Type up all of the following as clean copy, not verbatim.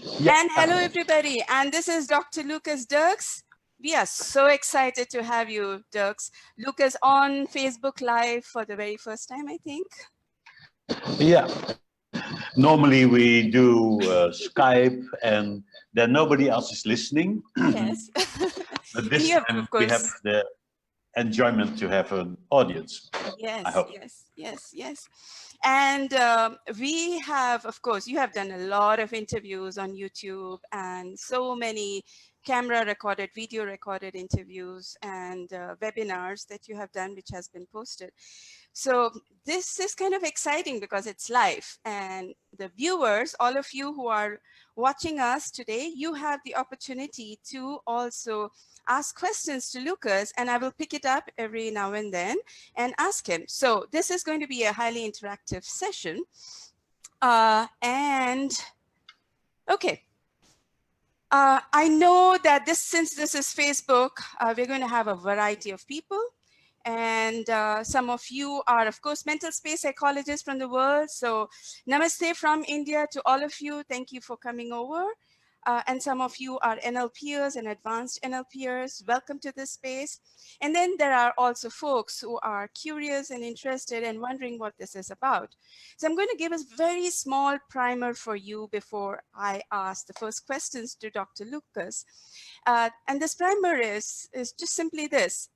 Yeah. And hello, everybody. And this is Dr. Lucas Derks. We are so excited to have you, Derks. Lucas on Facebook Live for the very first time, I think. Yeah. Normally we do Skype and then nobody else is listening. Yes. But And you this have, time of we have course, the enjoyment to have an audience, I yes, hope. yes. And we have, of course, you have done a lot of interviews on YouTube and so many camera recorded, video recorded interviews and webinars that you have done, which has been posted. So this is kind of exciting because it's live, and the viewers, all of you who are watching us today, you have the opportunity to also ask questions to Lucas, and I will pick it up every now and then and ask him. So this is going to be a highly interactive session. Okay. I know that since this is Facebook, we're going to have a variety of people. And some of you are, of course, mental space psychologists from the world. So namaste from India to all of you. Thank you for coming over. And some of you are NLPers and advanced NLPers. Welcome to this space. And then there are also folks who are curious and interested and wondering what this is about. So I'm going to give a very small primer for you before I ask the first questions to Dr. Lucas. And this primer is just simply this.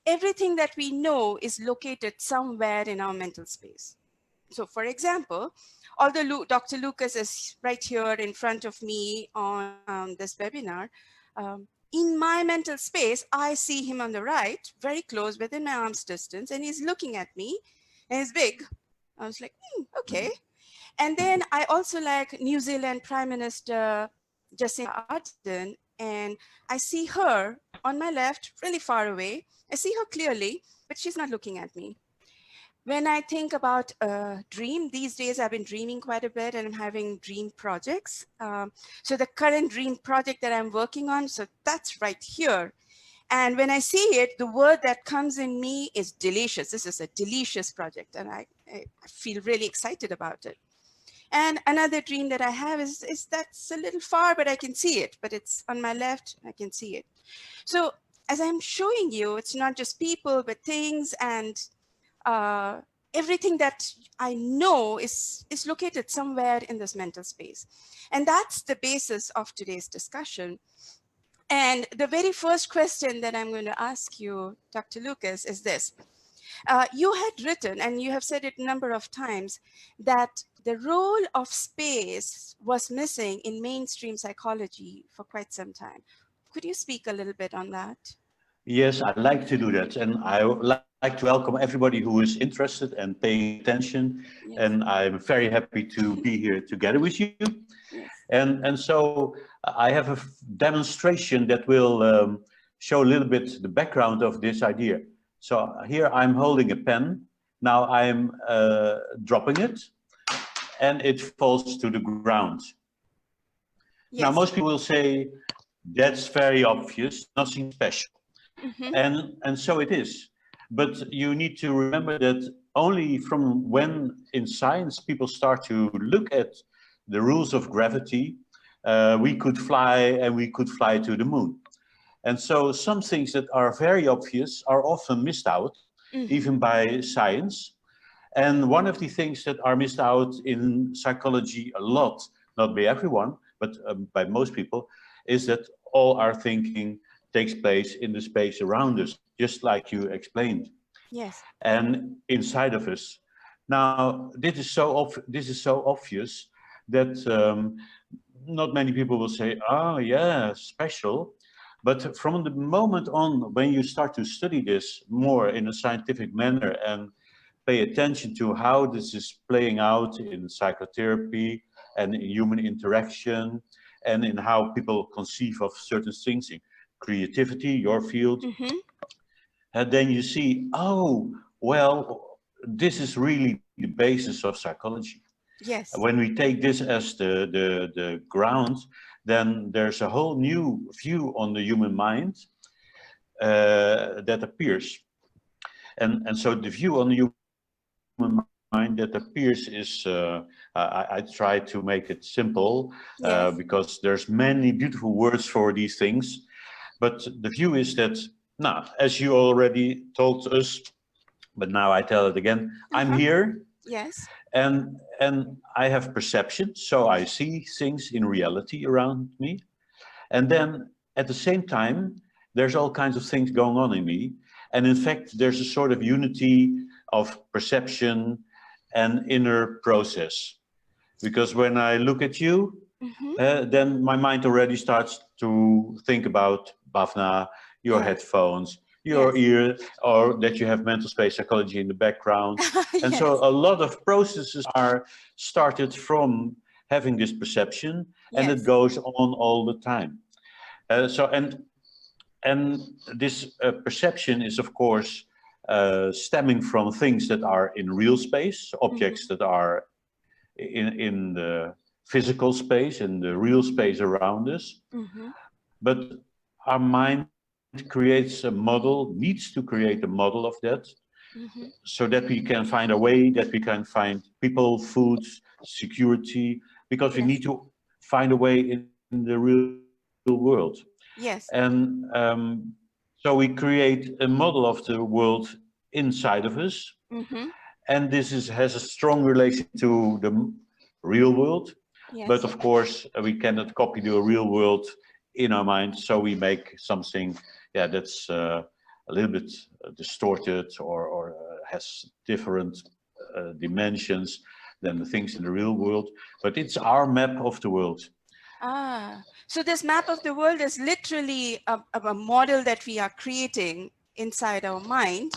Everything that we know is located somewhere in our mental space. So for example, although Dr. Lucas is right here in front of me on this webinar, in my mental space, I see him on the right, very close, within my arm's distance, and he's looking at me, and he's big. I was like, okay. And then I also like New Zealand Prime Minister Jacinda Ardern, and I see her on my left, really far away. I see her clearly, but she's not looking at me. When I think about a dream, these days I've been dreaming quite a bit and I'm having dream projects. So the current dream project that I'm working on, so that's right here. And when I see it, the word that comes in me is delicious. This is a delicious project and I feel really excited about it. And another dream that I have is that's a little far, but I can see it, but it's on my left, I can see it. So as I'm showing you, it's not just people, but things and everything that I know is located somewhere in this mental space. And that's the basis of today's discussion. And the very first question that I'm going to ask you, Dr. Lucas, is this. You had written, and you have said it a number of times, that the role of space was missing in mainstream psychology for quite some time. Could you speak a little bit on that? Yes, I'd like to do that. And I would like to welcome everybody who is interested and paying attention. Yes. And I'm very happy to be here together with you. Yes. And so I have a demonstration that will show a little bit the background of this idea. So here I'm holding a pen. Now I'm dropping it and it falls to the ground. Yes. Now most people will say, that's very obvious, nothing special. And so it is. But you need to remember that only from when in science people start to look at the rules of gravity, we could fly to the moon. And so some things that are very obvious are often missed out, even by science. And one of the things that are missed out in psychology a lot, not by everyone, but by most people, is that all our thinking takes place in the space around us, just like you explained. Yes. And inside of us. Now, this is so obvious that not many people will say, "Oh, yeah, special." But from the moment on, when you start to study this more in a scientific manner and pay attention to how this is playing out in psychotherapy and in human interaction and in how people conceive of certain things in creativity, your field, and then you see, oh, well, this is really the basis of psychology. Yes. When we take this as the ground, then there's a whole new view on the human mind that appears. And so the view on the human mind mind that appears is, I try to make it simple, Yes. because there's many beautiful words for these things. But the view is that, now, as you already told us, but now I tell it again, I'm here, Yes. and I have perception, so I see things in reality around me. And then at the same time, there's all kinds of things going on in me. And in fact, there's a sort of unity of perception and inner process. Because when I look at you, then my mind already starts to think about Bhavana, your Yes. headphones, your Yes. ear, or that you have mental space psychology in the background. And so Yes. a lot of processes are started from having this perception, and it Yes. goes on all the time. And this perception is, of course, stemming from things that are in real space, objects that are in the physical space, in the real space around us. But our mind creates a model, needs to create a model of that, so that we can find a way, that we can find people, food, security, because we Yes. need to find a way in the real world. Yes. And so we create a model of the world inside of us. And this has a strong relation to the real world. Yes. But of course, we cannot copy the real world in our mind. So we make something, yeah, that's a little bit distorted, or has different dimensions than the things in the real world. But it's our map of the world. So this map of the world is literally a model that we are creating inside our mind,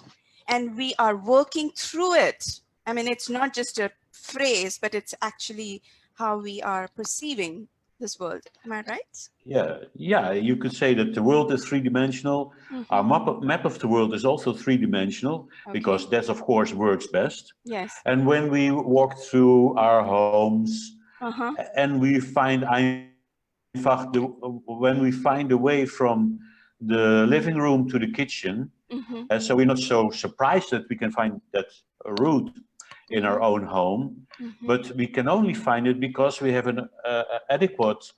and we are working through it. I mean, it's not just a phrase, but it's actually how we are perceiving this world. Am I right? Yeah, you could say that the world is three-dimensional. Our map of the world is also three-dimensional, because that, of course, works best. Yes. And when we walk through our homes, and we find when we find a way from the living room to the kitchen, so we're not so surprised that we can find that route in our own home, but we can only find it because we have an adequate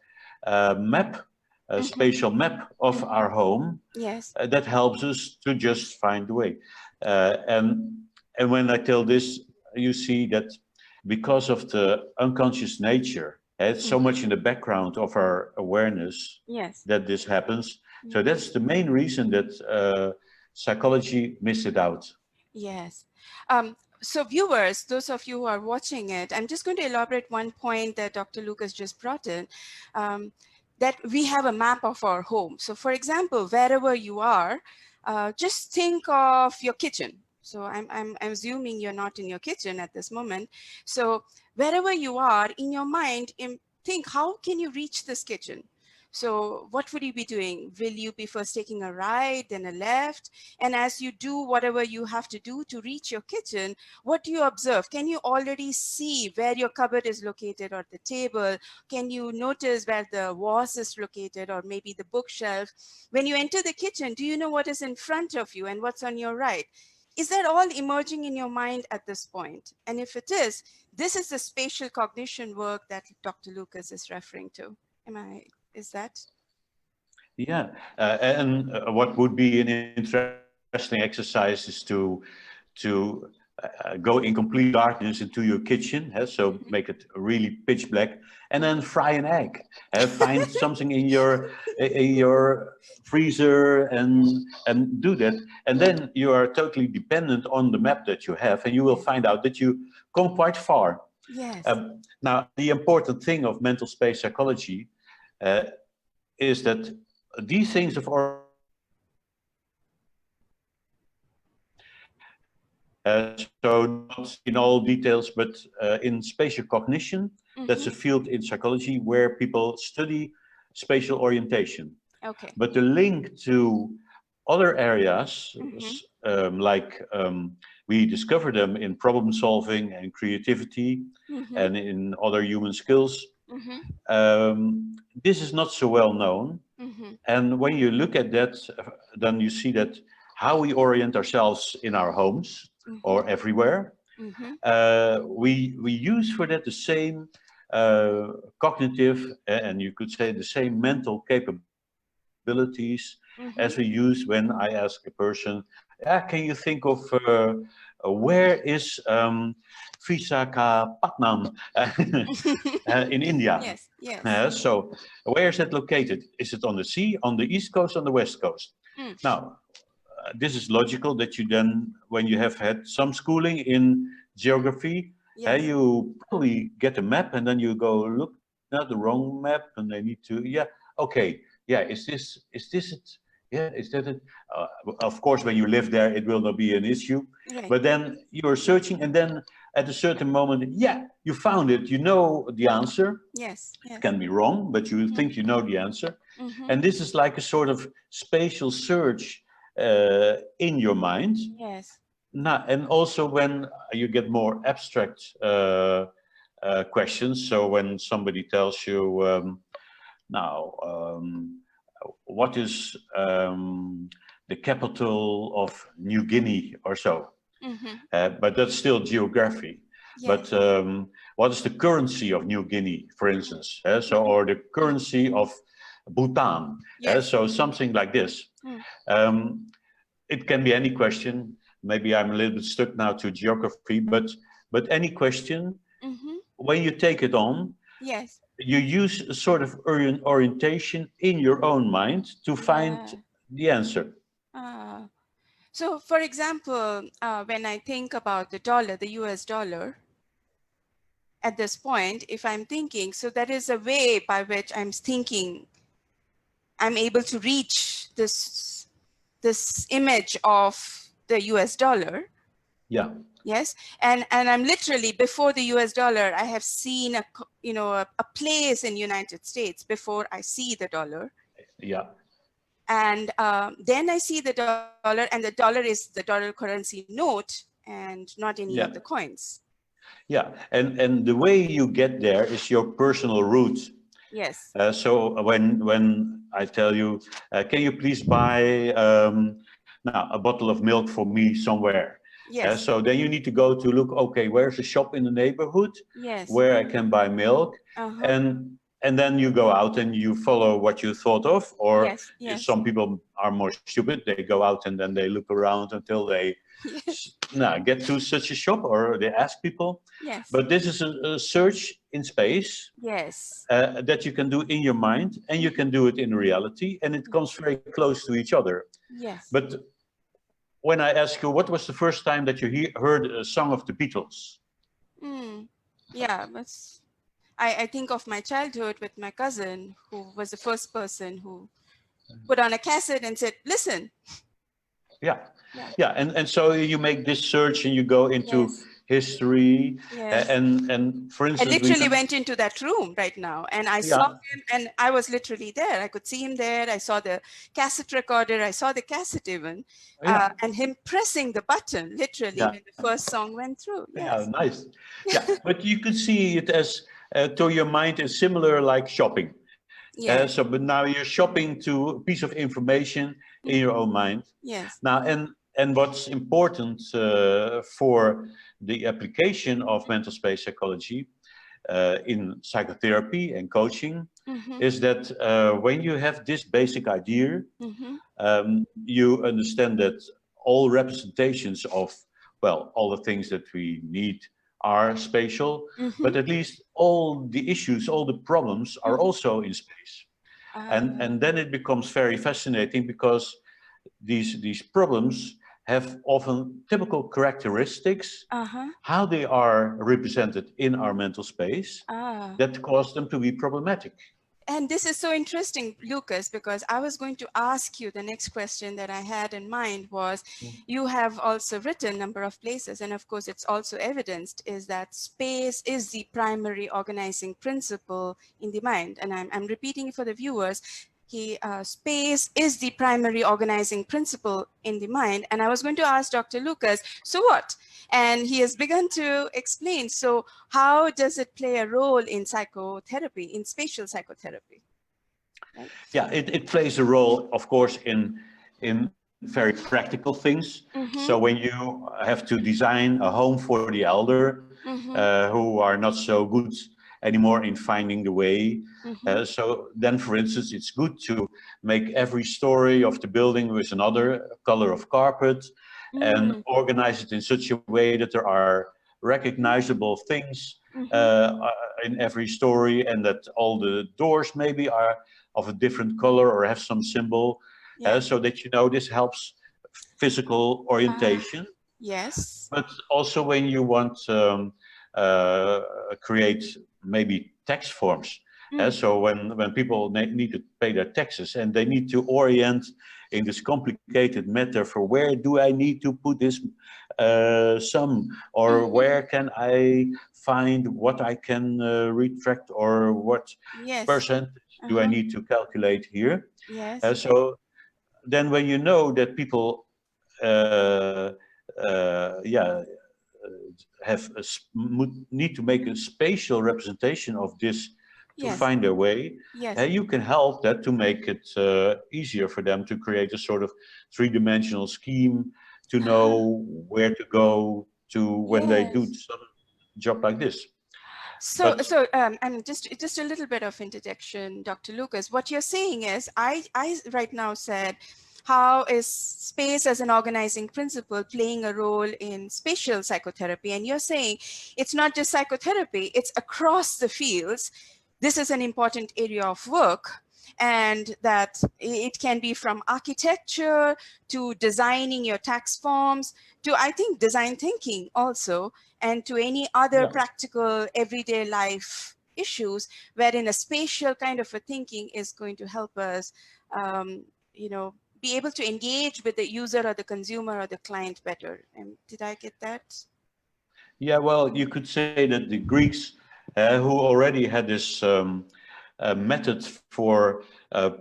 map, a spatial map of our home. Yes. That helps us to just find the way. And when I tell this, you see that because of the unconscious nature, it's so much in the background of our awareness, Yes. that this happens. So that's the main reason that psychology missed it out. Yes. So viewers, those of you who are watching it, I'm just going to elaborate one point that Dr. Lucas just brought in, that we have a map of our home. So for example, wherever you are, just think of your kitchen. So I'm assuming you're not in your kitchen at this moment. So wherever you are in your mind, think, how can you reach this kitchen? So what would you be doing? Will you be first taking a right, then a left? And as you do whatever you have to do to reach your kitchen, what do you observe? Can you already see where your cupboard is located, or the table? Can you notice where the vase is located, or maybe the bookshelf? When you enter the kitchen, do you know what is in front of you and what's on your right? Is that all emerging in your mind at this point? And if it is, this is the spatial cognition work that Dr. Lucas is referring to. Is that? Yeah, and what would be an interesting exercise is to go in complete darkness into your kitchen, so make it really pitch black, and then fry an egg. Find something in your freezer and do that, and then you are totally dependent on the map that you have, and you will find out that you come quite far. Yes. Now, the important thing of mental space psychology is that these things of so not in all details, but in spatial cognition, that's a field in psychology where people study spatial orientation. Okay. But the link to other areas, we discover them in problem solving and creativity and in other human skills. This is not so well known. And when you look at that, then you see that how we orient ourselves in our homes or everywhere, we use for that the same cognitive and you could say the same mental capabilities as we use when I ask a person, can you think of where is Visakhapatnam in India? Yes, yes. So where is it located? Is it on the sea, on the east coast, on the west coast? Now, this is logical that you then, when you have had some schooling in geography, you probably get a map and then you go look at the wrong map and they need to, okay, is this it? Yeah, is that it? Of course, when you live there, it will not be an issue. Right. But then you're searching and then at a certain moment, you found it, you know the answer. Yes, yes. It can be wrong, but you think you know the answer. And this is like a sort of spatial search in your mind. Yes. Now, and also when you get more abstract questions, so when somebody tells you, what is the capital of New Guinea or so? But that's still geography. But what is the currency of New Guinea, for instance? Or the currency of Bhutan? So something like this. It can be any question. Maybe I'm a little bit stuck now to geography, but any question, when you take it on, you use a sort of orientation in your own mind to find the answer. So, for example, when I think about the dollar, the US dollar, at this point, if I'm thinking, so that is a way by which I'm thinking, I'm able to reach this image of the US dollar. Yeah. Yes, and I'm literally, before the US dollar, I have seen a place in United States before I see the dollar. Yeah. And then I see the dollar, and the dollar is the dollar currency note and not any of the coins. Yeah, and the way you get there is your personal route. Yes. So when I tell you, can you please buy now a bottle of milk for me somewhere? Yes. So then you need to go to look, okay, where's a shop in the neighborhood where I can buy milk? And then you go out and you follow what you thought of, or some people are more stupid. They go out and then they look around until they get to such a shop, or they ask people. Yes. But this is a search in space that you can do in your mind, and you can do it in reality, and it comes very close to each other. Yes. But when I ask you, what was the first time that you heard a song of the Beatles? Yeah, I think of my childhood with my cousin, who was the first person who put on a cassette and said, listen. Yeah. And so you make this search and you go into history. And for instance, I literally went into that room right now and I saw him, and I was literally there. I could see him there. I saw the cassette recorder. I saw the cassette even, and him pressing the button literally when the first song went through. Yeah, nice. But you could see it as to your mind is similar like shopping. But now you're shopping to a piece of information in your own mind. Yes. Now, and what's important for the application of mental space psychology in psychotherapy and coaching is that when you have this basic idea, you understand that all representations of, well, all the things that we need are spatial, but at least all the issues, all the problems are also in space. And then it becomes very fascinating because these problems have often typical characteristics, how they are represented in our mental space that cause them to be problematic. And this is so interesting, Lucas, because I was going to ask you, the next question that I had in mind was, you have also written a number of places, and of course it's also evidenced, is that space is the primary organizing principle in the mind. And I'm repeating it for the viewers. Space is the primary organizing principle in the mind. And I was going to ask Dr. Lucas, so what? And he has begun to explain, so how does it play a role in psychotherapy, in spatial psychotherapy? Right? Yeah, it plays a role, of course, in very practical things. So when you have to design a home for the elder who are not so good anymore in finding the way, so then, for instance, it's good to make every story of the building with another color of carpet and organize it in such a way that there are recognizable things in every story, and that all the doors maybe are of a different color or have some symbol, so that you know this helps physical orientation. Yes. But also when you want create maybe tax forms. So when people need to pay their taxes and they need to orient in this complicated matter for where do I need to put this sum, or where can I find what I can retract, or what percent do I need to calculate here. Yes. So then when you know that people have need to make a spatial representation of this to find their way, you can help that to make it easier for them to create a sort of three-dimensional scheme to know where to go to when they do some job like this. So, and just a little bit of interjection, Dr. Lucas. What you're saying is, I right now said, how is space as an organizing principle playing a role in spatial psychotherapy? And you're saying it's not just psychotherapy, it's across the fields. This is an important area of work, and that it can be from architecture to designing your tax forms to, I think, design thinking also, and to any other practical everyday life issues, wherein a spatial kind of a thinking is going to help us, you know, be able to engage with the user or the consumer or the client better. Did I get that? Yeah, well, you could say that the Greeks, who already had this method for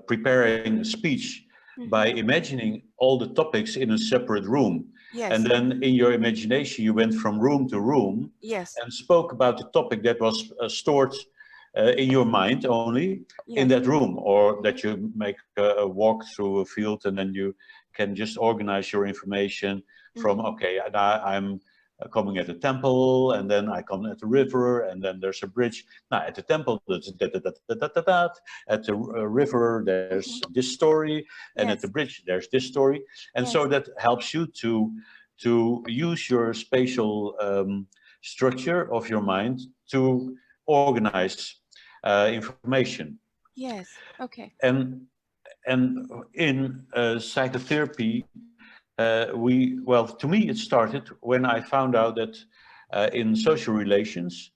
preparing a speech by imagining all the topics in a separate room. And then in your imagination, you went from room to room and spoke about the topic that was stored in your mind only in that room, or that you make a walk through a field and then you can just organize your information from, okay, I'm coming at the temple, and then I come at the river, and then there's a bridge. Now at the temple, there's at the river, there's this story, and at the bridge, there's this story. And so that helps you to use your spatial structure of your mind to organize information. Yes, okay. And in psychotherapy, well, to me, it started when I found out that in social relations,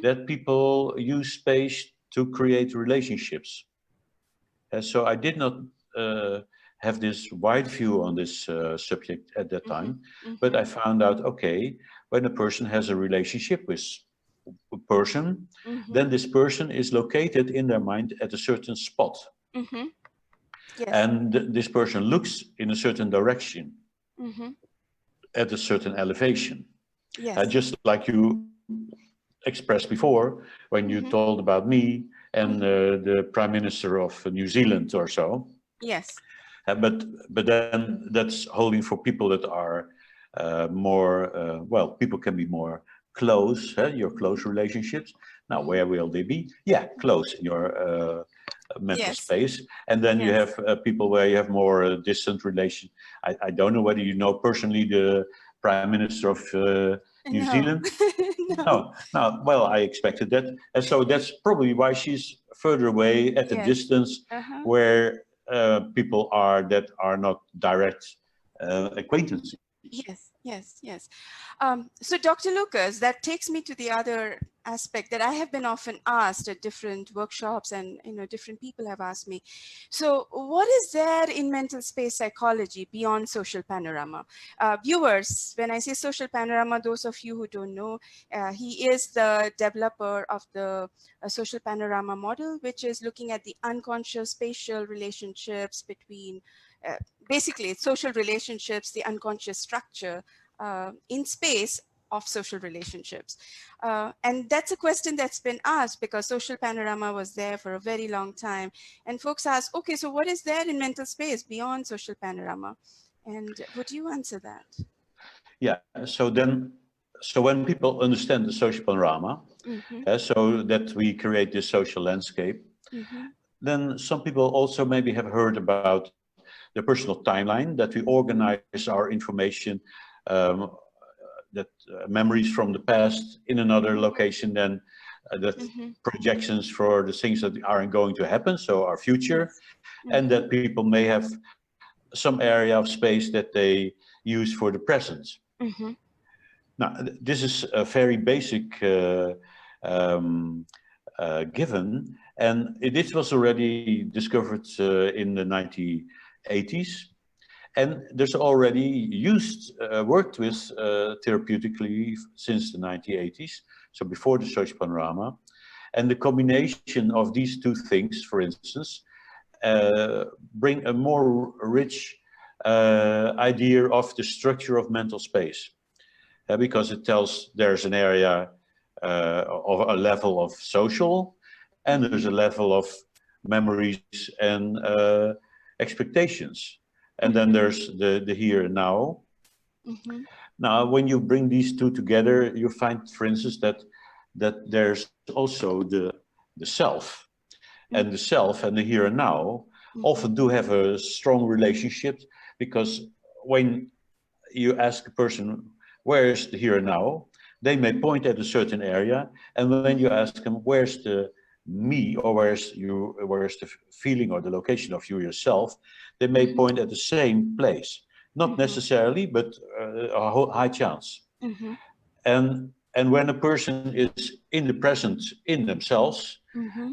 that people use space to create relationships. So I did not have this wide view on this subject at that time, but I found out, okay, when a person has a relationship with a person, then this person is located in their mind at a certain spot. And this person looks in a certain direction. At a certain elevation. Just like you expressed before when you told about me and the Prime Minister of New Zealand or so. But then that's holding for people that are more, well, people can be more close, your close relationships. Now, where will they be? Yeah, close in your mental space. And then you have people where you have more distant relation. I don't know whether you know personally the Prime Minister of New Zealand. No. Well, I expected that. And so that's probably why she's further away at a distance where people are that are not direct acquaintances. Yes. So Dr. Lucas, that takes me to the other aspect that I have been often asked at different workshops, and different people have asked me. So what is there in mental space psychology beyond social panorama? Viewers, when I say social panorama, those of you who don't know, he is the developer of the social panorama model, which is looking at the unconscious spatial relationships between basically social relationships, the unconscious structure in space of social relationships. And that's a question that's been asked because social panorama was there for a very long time. And folks ask, okay, so what is there in mental space beyond social panorama? And would you answer that? Yeah, so when people understand the social panorama, so that we create this social landscape, then some people also maybe have heard about the personal timeline, that we organize our information, um, that memories from the past in another location, then that projections for the things that aren't going to happen, so our future, and that people may have some area of space that they use for the present. Now, this is a very basic given, and this was already discovered in the 1980s, and there's already used, worked with therapeutically since the 1980s, so before the social panorama. And the combination of these two things, for instance, bring a more rich idea of the structure of mental space. Because it tells there's an area of a level of social, and there's a level of memories and expectations. And then there's the here and now. Now, when you bring these two together, you find, for instance, that there's also the self. And the self and the here and now often do have a strong relationship, because when you ask a person, where's the here and now, they may point at a certain area, and when you ask them, where's the me, or where's the feeling or the location of you yourself, they may point at the same place. Not necessarily, but a high chance. And when a person is in the present in themselves,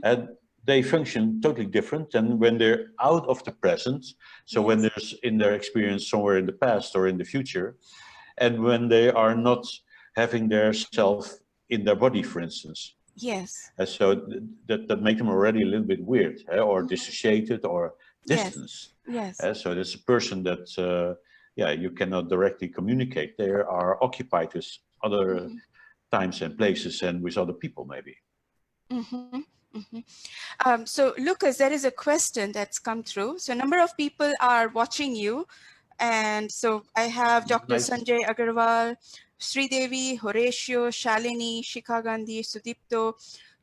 and they function totally different than when they're out of the present. So when there's in their experience somewhere in the past or in the future, and when they are not having their self in their body, for instance. Yes. And so that make them already a little bit weird, or dissociated or distanced. Yes. So there's a person that, you cannot directly communicate. They are occupied with other times and places and with other people, maybe. So Lucas, there is a question that's come through. So a number of people are watching you. And so I have Dr. Sanjay Agarwal, Sridevi, Horatio, Shalini, Shikha Gandhi, Sudipto,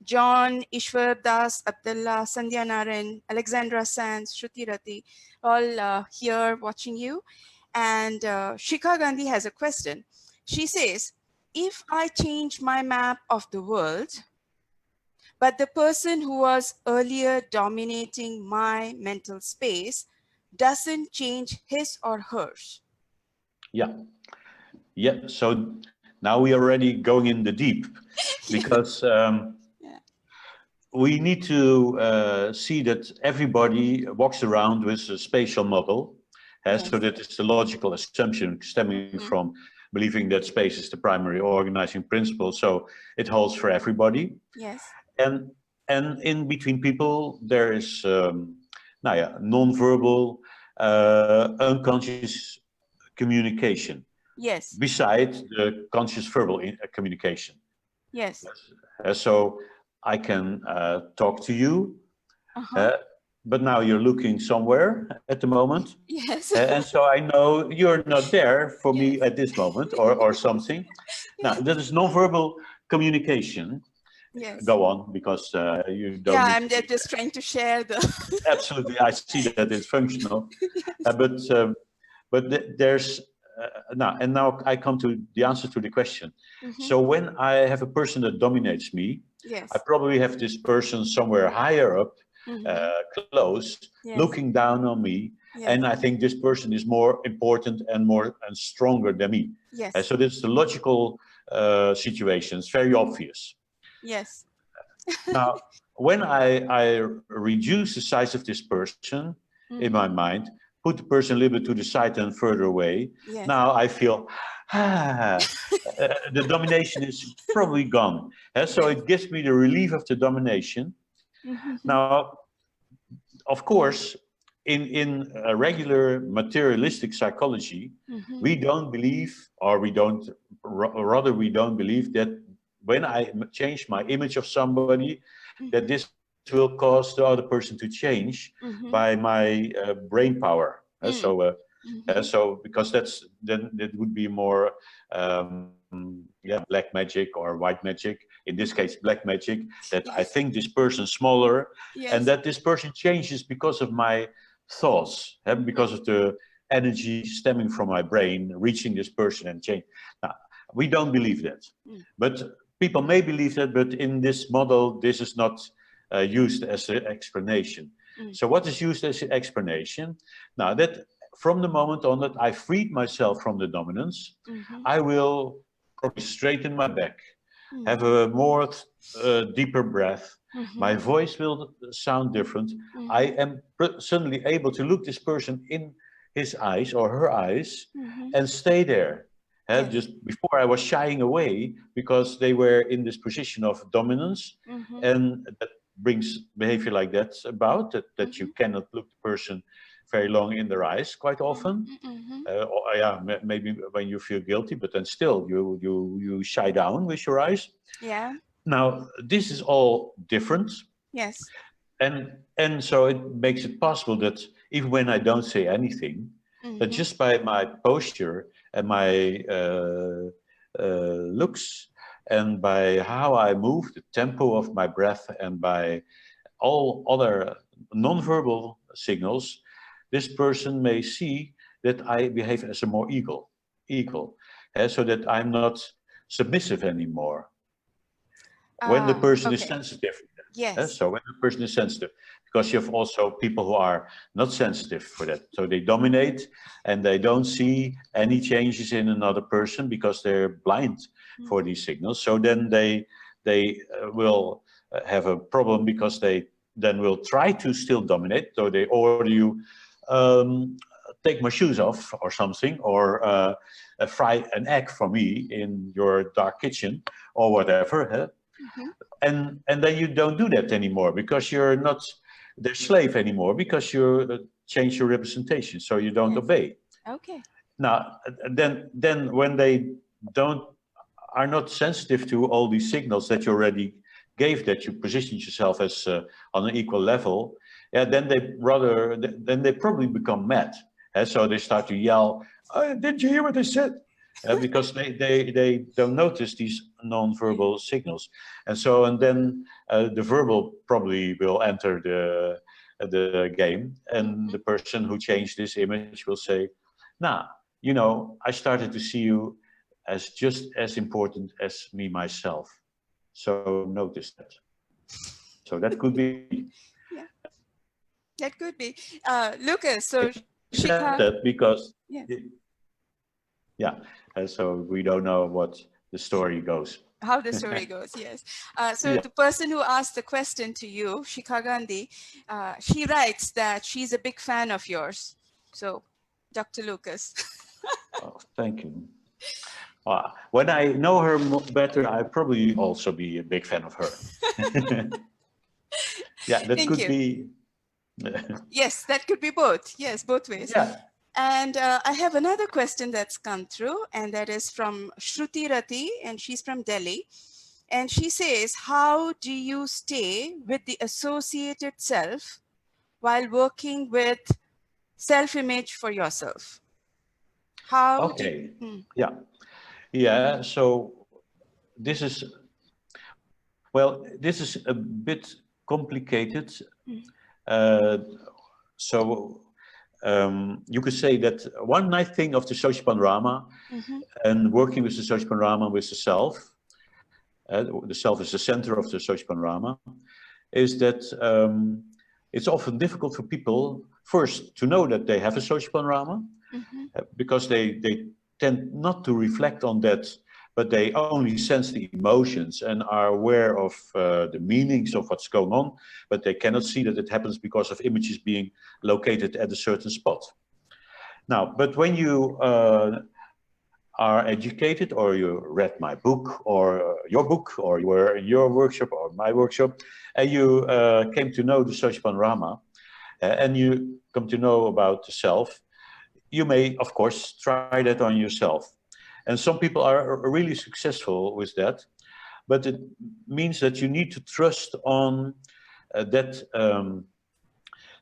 John, Ishwar Das, Abdullah, Sandhya Narayan, Alexandra Sands, Shruti Rati, all here watching you. And Shikha Gandhi has a question. She says, if I change my map of the world, but the person who was earlier dominating my mental space doesn't change his or hers. Yeah, so now we are already going in the deep, because we need to see that everybody walks around with a spatial model. So that is the logical assumption stemming from believing that space is the primary organizing principle. So it holds for everybody. Yes. And in between people, there is non-verbal, unconscious communication. Yes. Besides the conscious verbal communication. Yes. So I can talk to you, but now you're looking somewhere at the moment. Yes. And so I know you're not there for me at this moment, or something. Now, that is non-verbal communication. Yes. Go on, because you don't. Yeah, I'm just trying to share the. Absolutely, I see that it's functional, but there's now I come to the answer to the question. So when I have a person that dominates me, I probably have this person somewhere higher up, close, looking down on me, and I think this person is more important and stronger than me. Yes. So this is the logical situation. It's very obvious. Yes. Now, when I reduce the size of this person in my mind, put the person a little bit to the side and further away, now I feel, the domination is probably gone. So it gives me the relief of the domination. Now, of course, in a regular materialistic psychology, we don't believe, or we don't believe that when I change my image of somebody, that this will cause the other person to change by my brain power. So So because then it would be more black magic or white magic. In this case, black magic. That I think this person smaller, and that this person changes because of my thoughts, because of the energy stemming from my brain reaching this person and change. Now, we don't believe that, but people may believe that. But in this model, this is not used as an explanation. So what is used as an explanation? Now that from the moment on that I freed myself from the dominance, I will probably straighten my back, have a more deeper breath. My voice will sound different. I am suddenly able to look this person in his eyes or her eyes and stay there. Just before I was shying away because they were in this position of dominance, and that brings behavior like that about, that you cannot look the person very long in their eyes quite often. Maybe when you feel guilty, but then still you shy down with your eyes. Now this is all different. And so it makes it possible that even when I don't say anything, that just by my posture and my looks and by how I move, the tempo of my breath, and by all other non-verbal signals, this person may see that I behave as a more eagle, so that I'm not submissive anymore. When the person is sensitive. So when the person is sensitive, because you have also people who are not sensitive for that. So they dominate and they don't see any changes in another person because they're blind for these signals. So then they will have a problem because they then will try to still dominate. So they order you, take my shoes off or something, or fry an egg for me in your dark kitchen or whatever. And then you don't do that anymore because you're not their slave anymore, because you change your representation, so you don't obey. Now then when they are not sensitive to all these signals that you already gave, that you positioned yourself as on an equal level, then they probably become mad. So they start to yell, didn't you hear what I said? Because they don't notice these non-verbal signals. And then the verbal probably will enter the game, and the person who changed this image will say, nah, I started to see you as just as important as me myself. So notice that. So that could be. That could be. Lucas, so that because so we don't know what the story goes. How the story goes, yes. So the person who asked the question to you, Shikha Gandhi, she writes that she's a big fan of yours. So, Dr. Lucas. Oh, thank you. When I know her better, I'll probably also be a big fan of her. That could be. Yes, that could be both. Yes, both ways. And I have another question that's come through, and that is from Shruti Rati, and she's from Delhi. And she says, how do you stay with the associated self while working with self-image for yourself? How? So this is a bit complicated. You could say that one nice thing of the social panorama and working with the social panorama with the self is the center of the social panorama, is that it's often difficult for people first to know that they have a social panorama, because they tend not to reflect on that, but they only sense the emotions and are aware of the meanings of what's going on, but they cannot see that it happens because of images being located at a certain spot. Now, but when you are educated, or you read my book or your book, or you were in your workshop or my workshop, and you came to know the social panorama, and you come to know about the self, you may, of course, try that on yourself. And some people are really successful with that, but it means that you need to trust on that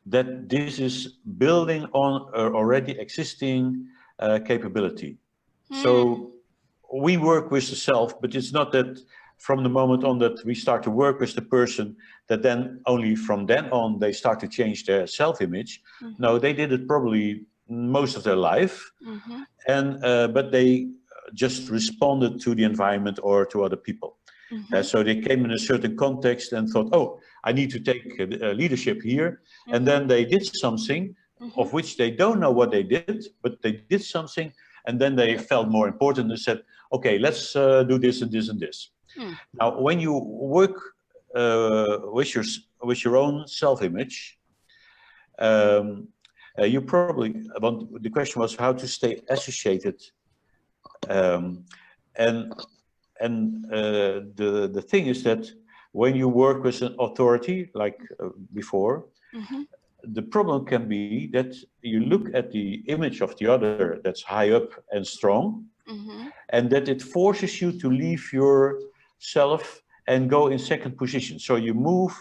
that this is building on an already existing capability. So we work with the self, but it's not that from the moment on that we start to work with the person, that then only from then on they start to change their self-image. No, they did it probably most of their life, and but they just responded to the environment or to other people. So they came in a certain context and thought, oh, I need to take leadership here. And then they did something of which they don't know what they did, but they did something. And then they felt more important and said, okay, let's do this and this and this. Now, when you work with your own self-image, you probably want, the question was how to stay associated. And the thing is that when you work with an authority, like before, the problem can be that you look at the image of the other that's high up and strong, and that it forces you to leave yourself and go in second position. So you move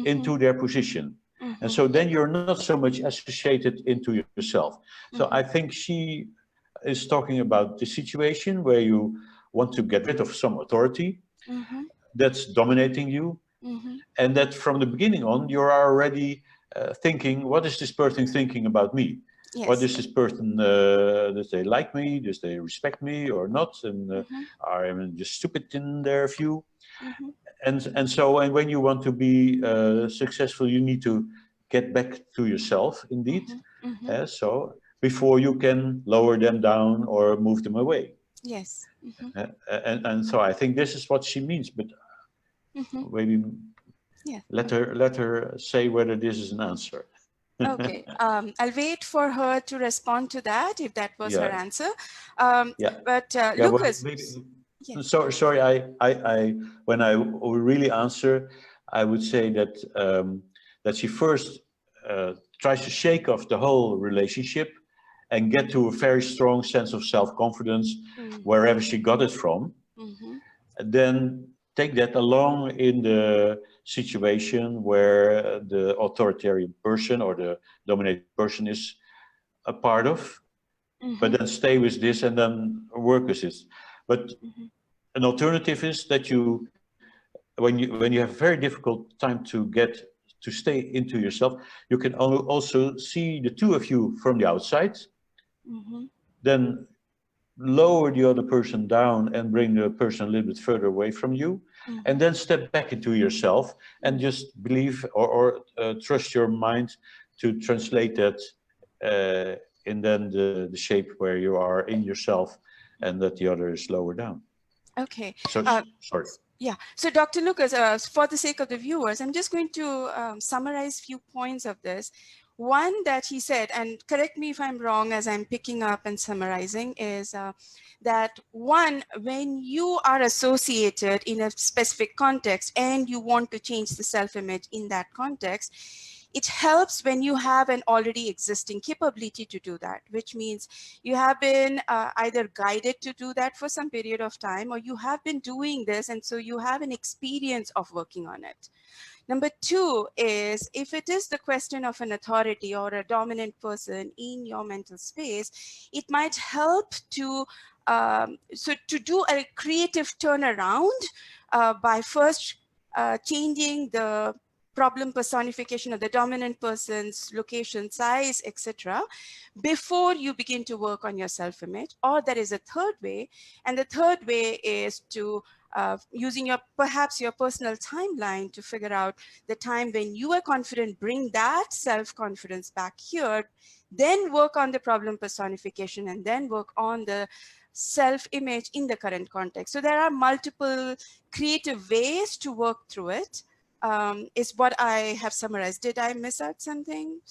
into their position. And so then you're not so much associated into yourself. So I think she is talking about the situation where you want to get rid of some authority that's dominating you, and that from the beginning on you're already thinking, what is this person thinking about me? What is this person, does they like me, does they respect me or not, and are I just stupid in their view? And so, and when you want to be successful, you need to get back to yourself, indeed. So before you can lower them down or move them away. Yes. And so I think this is what she means, but maybe let her say whether this is an answer. Okay, I'll wait for her to respond to that, if that was her answer. But Lucas, well, sorry, I when I really answer, I would say that that she first tries to shake off the whole relationship and get to a very strong sense of self-confidence wherever she got it from. And then take that along in the situation where the authoritarian person or the dominated person is a part of, but then stay with this and then work with this. But an alternative is that you, when you have a very difficult time to stay into yourself, you can also see the two of you from the outside, then lower the other person down and bring the person a little bit further away from you, and then step back into yourself and just believe or trust your mind to translate that in then the shape where you are in yourself and that the other is lower down. Okay. So, sorry. Yeah. So Dr. Lucas, for the sake of the viewers, I'm just going to summarize a few points of this. One that he said, and correct me if I'm wrong as I'm picking up and summarizing, is that one, when you are associated in a specific context and you want to change the self-image in that context, it helps when you have an already existing capability to do that, which means you have been either guided to do that for some period of time, or you have been doing this, and so you have an experience of working on it. Number two is, if it is the question of an authority or a dominant person in your mental space, it might help to to do a creative turnaround by first changing the problem personification of the dominant person's location, size, etc., before you begin to work on your self-image. Or there is a third way, and the third way is to using perhaps your personal timeline to figure out the time when you are confident, bring that self-confidence back here, then work on the problem personification, and then work on the self-image in the current context. So there are multiple creative ways to work through it. Is what I have summarized. Did I miss out something,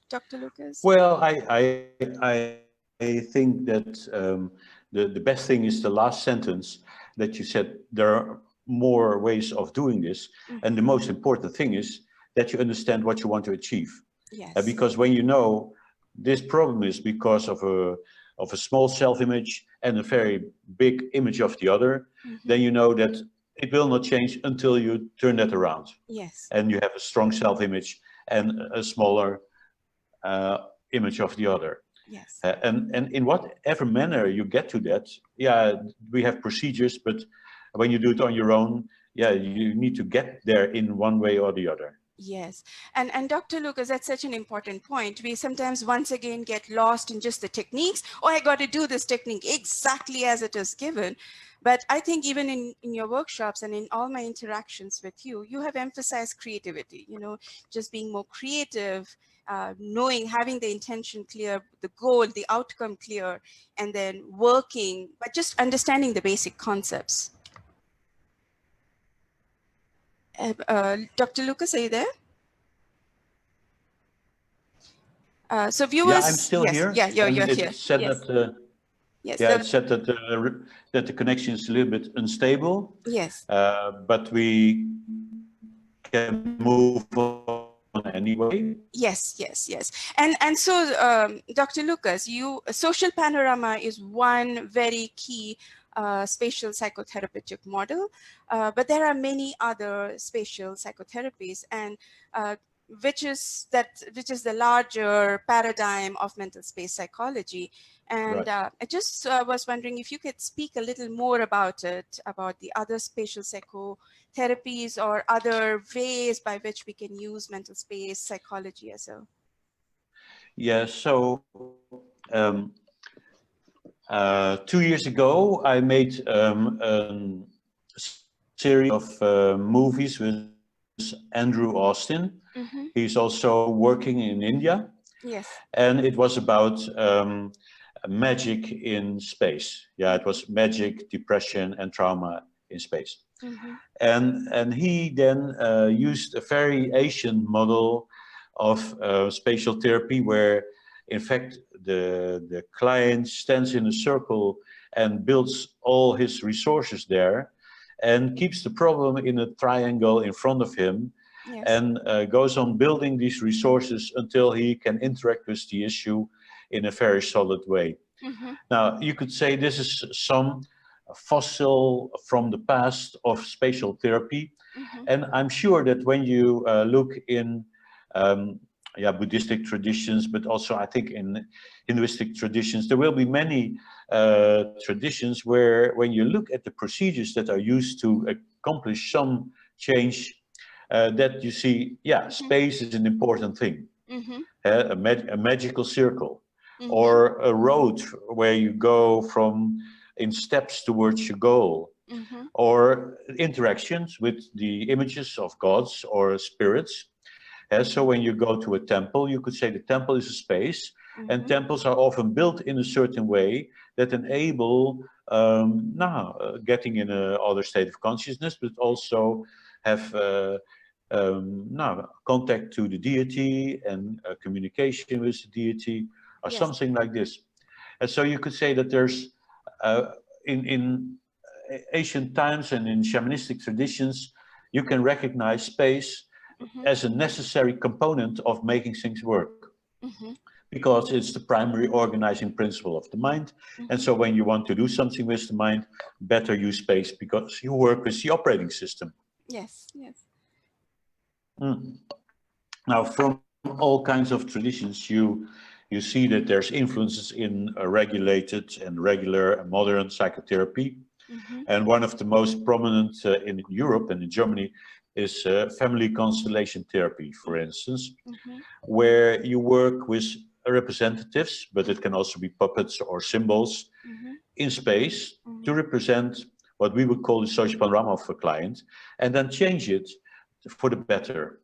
Dr. Lucas? Well, I think that the best thing is the last sentence that you said. There are more ways of doing this, and the most important thing is that you understand what you want to achieve. Yes. Because when you know this problem is because of a small self-image and a very big image of the other, then you know that it will not change until you turn that around. Yes. And you have a strong self-image and a smaller image of the other. Yes. And in whatever manner you get to that, yeah, we have procedures, but when you do it on your own, yeah, you need to get there in one way or the other. Yes, and Dr. Lucas, that's such an important point. We sometimes once again get lost in just the techniques. Oh, I got to do this technique exactly as it is given. But I think even in your workshops and in all my interactions with you, you have emphasized creativity, you know, just being more creative, knowing, having the intention clear, the goal, the outcome clear, and then working, but just understanding the basic concepts. Dr. Lucas, are you there? So viewers, Yeah, I'm still yes, here. yeah, you're It's here. said Yes. that, Yes. yeah, it's said that the connection is a little bit unstable. Yes. But we can move on anyway. Yes, yes, yes. And so, Dr. Lucas, social panorama is one very key spatial psychotherapeutic model, but there are many other spatial psychotherapies, and which is the larger paradigm of mental space psychology. And Right. I just was wondering if you could speak a little more about it, about the other spatial psychotherapies or other ways by which we can use mental space psychology as a... Yeah, so 2 years ago, I made a series of movies with Andrew Austin. Mm-hmm. He's also working in India. Yes. And it was about magic in space. Yeah, it was magic, depression, and trauma in space. Mm-hmm. And he then used a very Asian model of spatial therapy, where in fact the client stands in a circle and builds all his resources there and keeps the problem in a triangle in front of him. Yes. And goes on building these resources until he can interact with the issue in a very solid way. Mm-hmm. Now, you could say this is some fossil from the past of spatial therapy. Mm-hmm. And I'm sure that when you look in Buddhistic traditions, but also I think in Hinduistic traditions, there will be many traditions where when you look at the procedures that are used to accomplish some change, that you see, yeah, space is an important thing. Mm-hmm. A magical circle, Mm-hmm. or a road where you go from in steps towards your goal, Mm-hmm. or interactions with the images of gods or spirits. So when you go to a temple, you could say the temple is a space, and temples are often built in a certain way that enable getting in another state of consciousness, but also have contact to the deity and communication with the deity, or Yes. something like this. And so you could say that there's in ancient times and in shamanistic traditions, you can recognize space as a necessary component of making things work, because it's the primary organizing principle of the mind. And so when you want to do something with the mind, better use space, because you work with the operating system. Yes, yes. Now, from all kinds of traditions, you see that there's influences in regulated and regular and modern psychotherapy. And one of the most prominent in Europe and in Germany is family constellation therapy, for instance, where you work with representatives, but it can also be puppets or symbols in space to represent what we would call the social panorama of a client, and then change it for the better.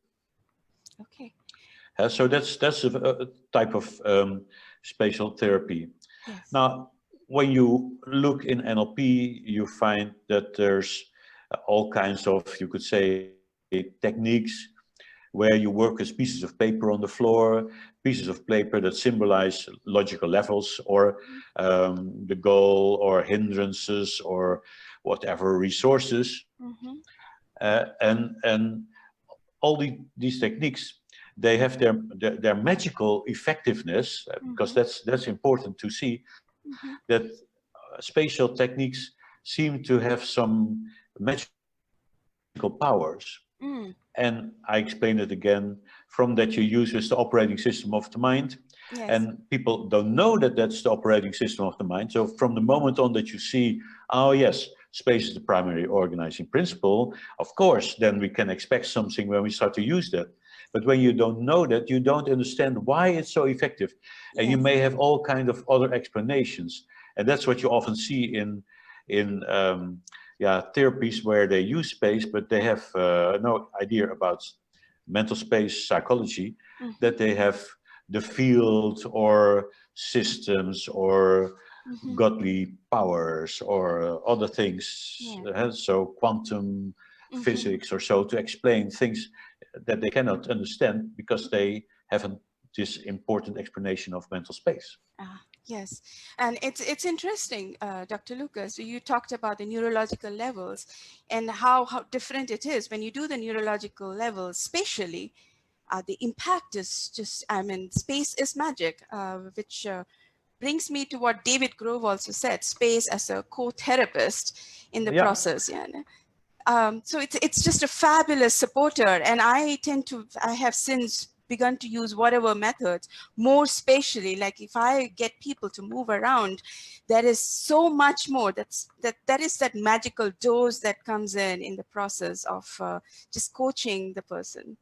Okay. So that's a type of spatial therapy. Yes. Now, when you look in NLP, you find that there's all kinds of, you could say, techniques where you work with pieces of paper on the floor, pieces of paper that symbolize logical levels, or the goal, or hindrances, or whatever resources. And all these techniques, they have their magical effectiveness, because that's important to see, that spatial techniques seem to have some magical powers. Mm. And I explain it again, from that you use as the operating system of the mind. Yes. And people don't know that that's the operating system of the mind. So from the moment on that you see, oh yes, space is the primary organizing principle, of course, then we can expect something when we start to use that. But when you don't know that, you don't understand why it's so effective. And you Yes. may have all kind of other explanations. And that's what you often see in yeah, therapies where they use space, but they have no idea about mental space psychology, Mhm. that they have the field or systems or Mhm. godly powers or other things, Yeah. so quantum Mhm. physics or so, to explain things that they cannot understand because they haven't this important explanation of mental space. Ah, yes, and it's interesting, Dr. Lucas. You talked about the neurological levels and how different it is when you do the neurological levels spatially. The impact is just, I mean, space is magic, which brings me to what David Grove also said: space as a co-therapist in the Yeah. process. Yeah. So it's just a fabulous supporter, and I have since begun to use whatever methods more spatially. Like if I get people to move around, there is so much more. That is that magical dose that comes in the process of just coaching the person.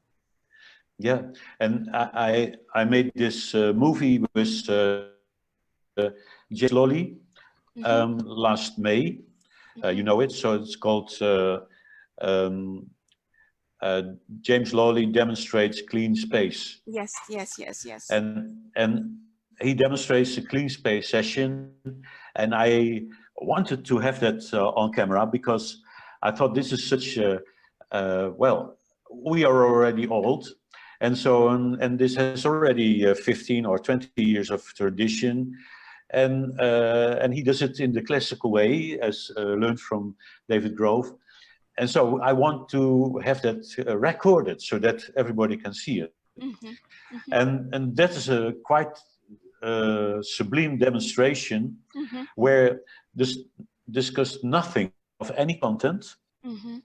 Yeah, and I made this movie with James Lolly last May. You know it, so it's called um, uh, James Lolly Demonstrates Clean Space. Yes, yes, yes, yes. And he demonstrates a clean space session, and I wanted to have that on camera because I thought this is such a well, we are already old, and so and this has already 15 or 20 years of tradition, and he does it in the classical way as learned from David Grove. And so I want to have that recorded so that everybody can see it. Mm-hmm, mm-hmm, And that is a quite sublime demonstration mm-hmm, where this discussed nothing of any content. mm-hmm.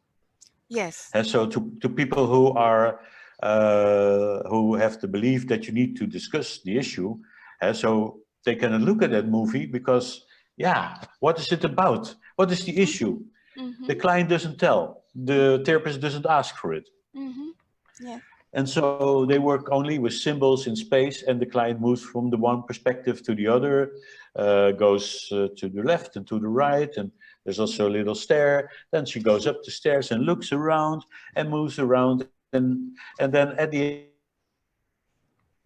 Yes. And so to people who have the belief that you need to discuss the issue, so they can look at that movie because, yeah, what is it about? What is the issue? Mm-hmm, The client doesn't tell. The therapist doesn't ask for it. mm-hmm. Yeah. And so they work only with symbols in space, and the client moves from the one perspective to the other, goes to the left and to the right, and there's also a little stair. Then she goes up the stairs and looks around and moves around, and then at the end,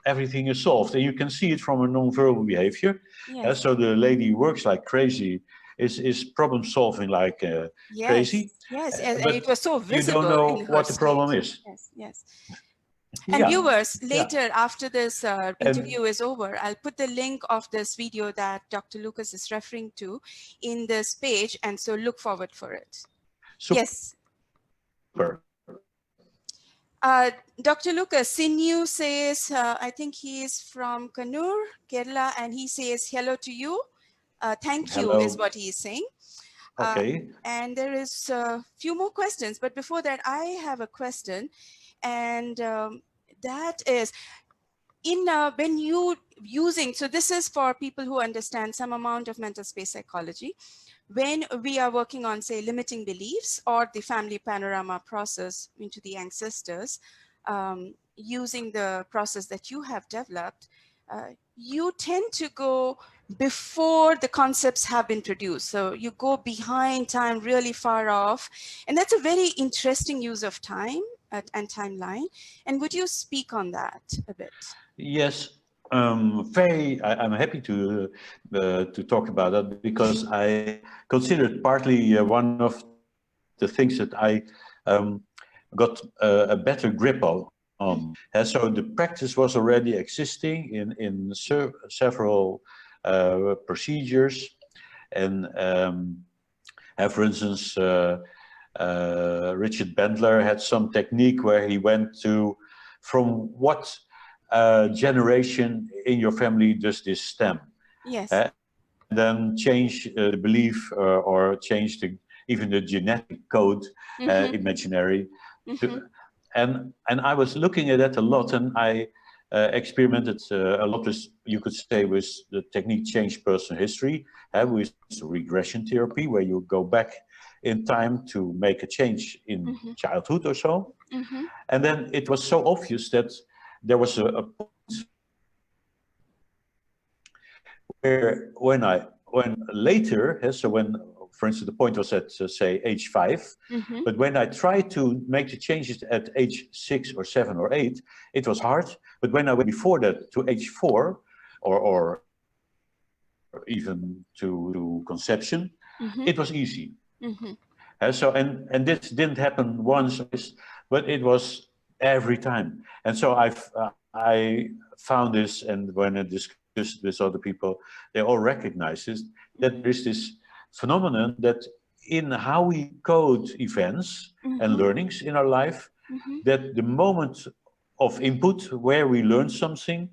everything is solved. And you can see it from her non-verbal behavior. Yes. So the lady works like crazy, is problem solving like Yes. crazy, Yes. And but it was so you don't visible know in her what the problem state. is. Yes. Yes. And Yeah, viewers, yeah. later after this And interview is over, I'll put the link of this video that Dr. Lucas is referring to in this page. And so look forward for it. Yes. super. Dr. Lucas, Sinu says, I think he is from Kannur, Kerala, and he says hello to you. Thank you is Hello. what he is saying. Okay. And there is a few more questions, but before that, I have a question, and that is, when you using, so this is for people who understand some amount of mental space psychology. When we are working on, say, limiting beliefs or the family panorama process into the ancestors, using the process that you have developed, you tend to go before the concepts have been produced. So you go behind time, really far off. And that's a very interesting use of time and timeline. And would you speak on that a bit? Yes. I'm happy to talk about that because I consider it partly one of the things that I got a better grip on. And so the practice was already existing in several procedures, and for instance, Richard Bandler had some technique where he went to from what generation in your family does this stem? Yes. And then change the belief or change even the genetic code, imaginary, and I was looking at that a lot, and I experimented a lot with, you could say, with the technique change personal history, with regression therapy, where you go back in time to make a change in childhood or so. And then it was so obvious that there was a point where when later, so when, for instance, the point was at say age 5, but when I tried to make the changes at age 6 or 7 or 8, it was hard. But when I went before that to age 4, or even to conception, it was easy. So and this didn't happen once, but it was every time. And so I found this, and when I discussed with other people, they all recognize this, that there's this phenomenon that in how we code events and learnings in our life, that the moment of input where we learn something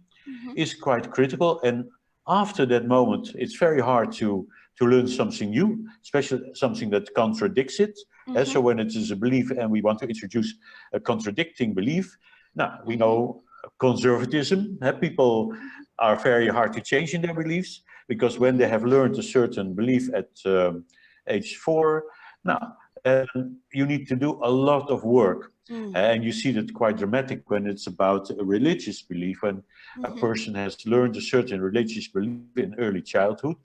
is quite critical, and after that moment it's very hard to learn something new, especially something that contradicts it. So when it is a belief and we want to introduce a contradicting belief, now we know conservatism, people are very hard to change in their beliefs, because when they have learned a certain belief at age 4, now you need to do a lot of work. And you see that quite dramatic when it's about a religious belief, when a person has learned a certain religious belief in early childhood,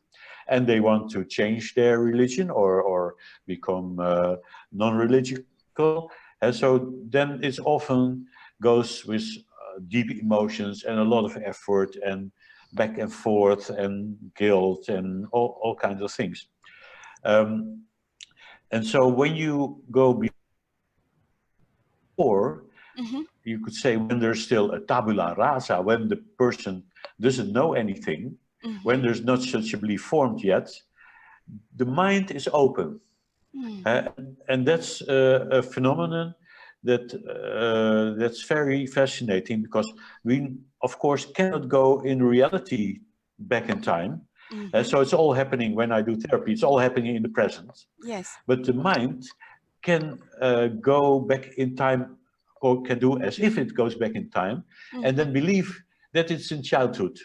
and they want to change their religion or become non-religical. And so then it often goes with deep emotions and a lot of effort and back and forth and guilt and all kinds of things. And so when you go before, you could say when there's still a tabula rasa, when the person doesn't know anything, when there's not such a belief formed yet, the mind is open. And that's a phenomenon that that's very fascinating, because we, of course, cannot go in reality back in time. So it's all happening when I do therapy, it's all happening in the present. Yes. But the mind can go back in time, or can do as if it goes back in time, and then believe that it's in childhood.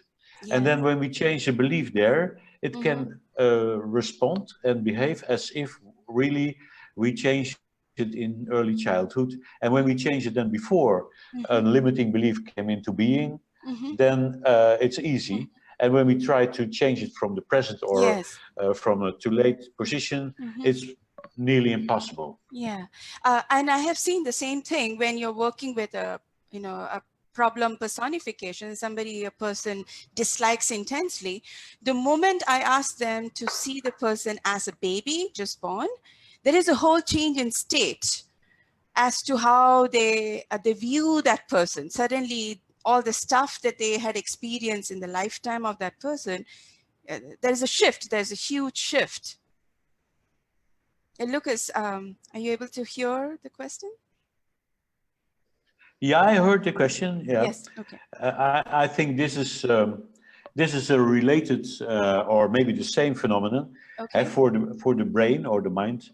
Yeah. And then when we change the belief there, it can respond and behave as if really we changed it in early childhood. And when we change it then before a limiting belief came into being, then it's easy. And when we try to change it from the present or from a too late position, it's nearly impossible. Yeah, and I have seen the same thing when you're working with a problem personification, somebody a person dislikes intensely. The moment I ask them to see the person as a baby just born, there is a whole change in state as to how they view that person. Suddenly, all the stuff that they had experienced in the lifetime of that person, there's a shift. There's a huge shift. And Lucas, are you able to hear the question? Yeah, I heard the question. Yeah. Yes. Okay. I think this is a related or maybe the same phenomenon for the brain or the mind.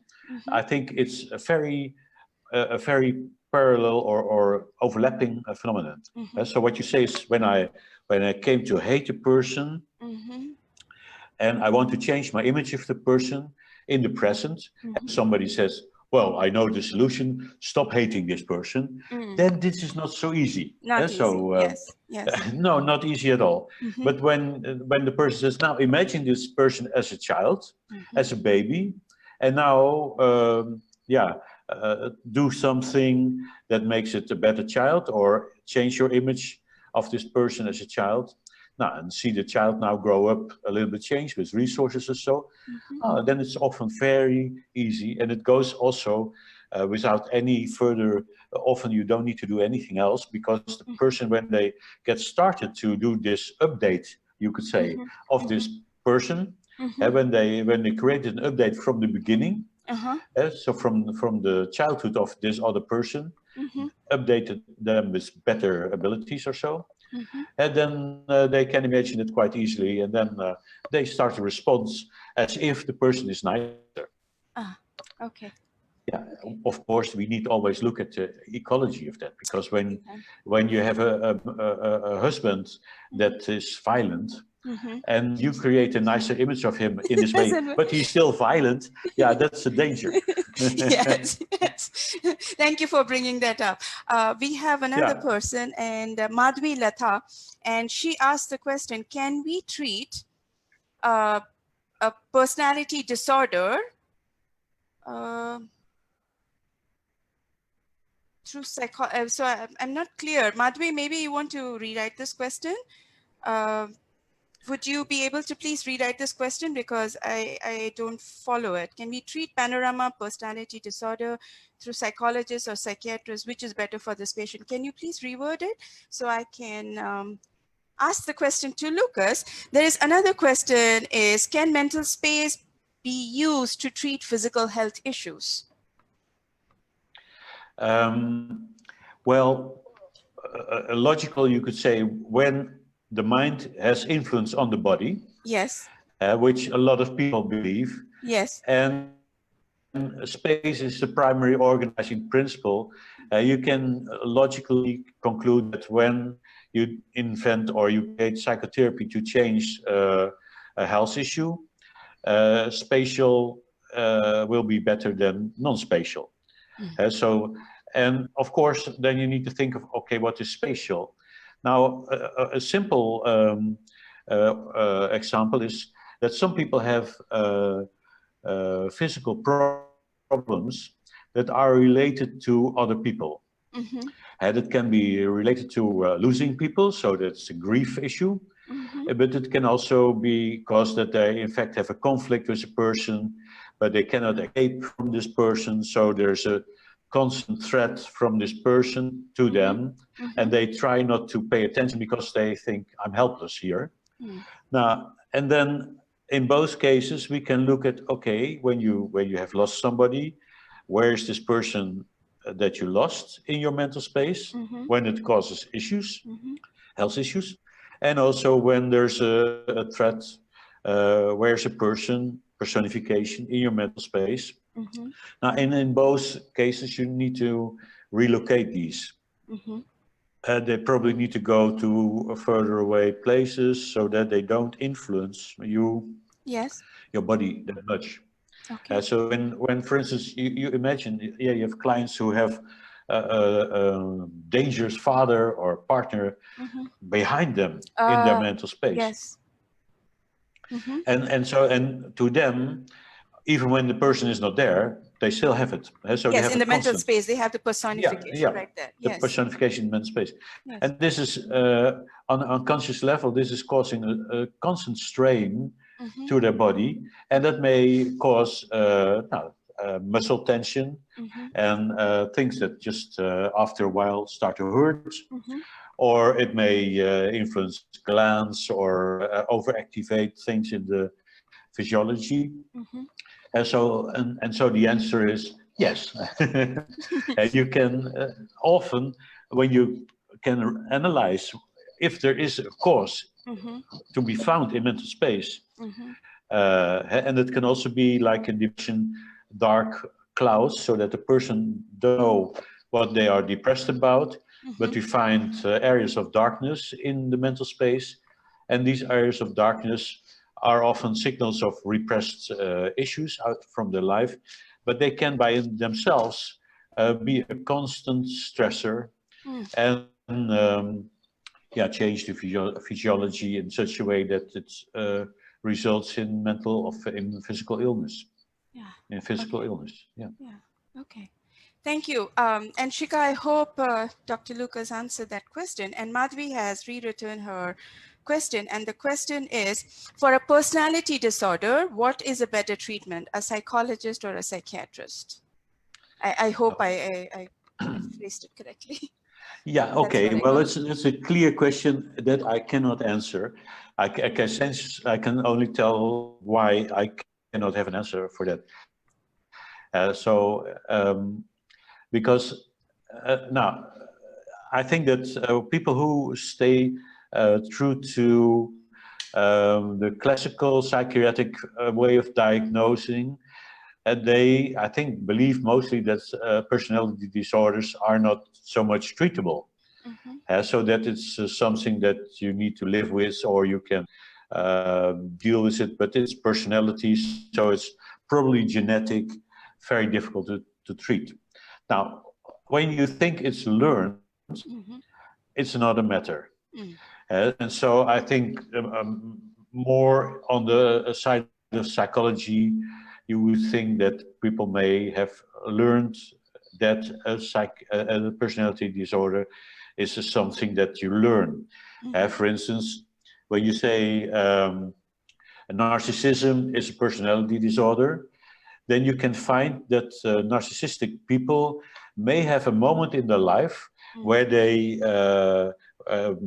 I think it's a very parallel or overlapping phenomenon. So what you say is when I came to hate a person, and I want to change my image of the person in the present, and somebody says, well, I know the solution, stop hating this person, then this is not so easy. Not easy. So, yes. no, not easy at all. But when the person says, now imagine this person as a child, as a baby, and now, do something that makes it a better child, or change your image of this person as a child. Now, and see the child now grow up a little bit changed with resources or so, then it's often very easy. And it goes also without any further, often you don't need to do anything else, because the person, when they get started to do this update, you could say, of this person, when they created an update from the beginning, so from the childhood of this other person, updated them with better abilities or so, and then they can imagine it quite easily, and then they start a response as if the person is nicer. Okay. Yeah, of course, we need to always look at the ecology of that, because when you have a husband that is violent, and you create a nicer image of him in this way, but he's still violent, yeah, that's a danger. Yes, yes. Thank you for bringing that up. We have another person, and Madhvi Latha, and she asked the question, can we treat a personality disorder through so I'm not clear. Madhvi, maybe you want to rewrite this question. Would you be able to please rewrite this question, because I don't follow it. Can we treat panorama personality disorder through psychologists or psychiatrists? Which is better for this patient? Can you please reword it so I can ask the question to Lucas? There is another question is, can mental space be used to treat physical health issues? Well, logical, you could say, when the mind has influence on the body. Yes. Which a lot of people believe. Yes. And space is the primary organizing principle. You can logically conclude that when you invent or you create psychotherapy to change a health issue, spatial will be better than non-spatial. So, and of course, then you need to think of, okay, what is spatial? Now, a simple example is that some people have physical problems that are related to other people. And it can be related to losing people, so that's a grief issue. But it can also be caused that they in fact have a conflict with a person, but they cannot escape from this person, so there's a constant threat from this person to them, and they try not to pay attention because they think I'm helpless here. Now, and then in both cases we can look at, okay, when you have lost somebody, where is this person that you lost in your mental space when it causes issues, health issues, and also when there's a threat, where's a person, personification in your mental space. Now, in both cases, you need to relocate these. They probably need to go to further away places so that they don't influence you, your body that much. Okay. So when, for instance, you imagine, you have clients who have a dangerous father or partner behind them in their mental space. Yes. And to them, even when the person is not there, they still have it. So yes, in the mental space, they have the personification right there. The personification in mental space. Yes. And this is, on an unconscious level, this is causing a constant strain to their body. And that may cause muscle tension and things that just after a while start to hurt. Or it may influence glands or overactivate things in the physiology. And so the answer is yes. And you can often, when you can analyze if there is a cause to be found in mental space, and it can also be like in depression, dark clouds, so that the person don't know what they are depressed about, but we find areas of darkness in the mental space, and these areas of darkness are often signals of repressed issues out from their life, but they can by themselves be a constant stressor and change the physiology in such a way that it results in in physical illness. In physical illness. Okay. Thank you. And Shika, I hope Dr. Lucas answered that question. And Madhvi has rewritten her question. And the question is, for a personality disorder, what is a better treatment, a psychologist or a psychiatrist? I hope I phrased it correctly. Yeah, okay. Well, it's a clear question that I cannot answer. I can only tell why I cannot have an answer for that. Because now, I think that people who stay true to the classical psychiatric way of diagnosing and they, I think, believe mostly that personality disorders are not so much treatable. So that it's something that you need to live with, or you can deal with it, but it's personality, so it's probably genetic, very difficult to treat. Now, when you think it's learned, it's another matter. And so I think more on the side of psychology, you would think that people may have learned that a personality disorder is something that you learn. For instance, when you say narcissism is a personality disorder, then you can find that narcissistic people may have a moment in their life where they,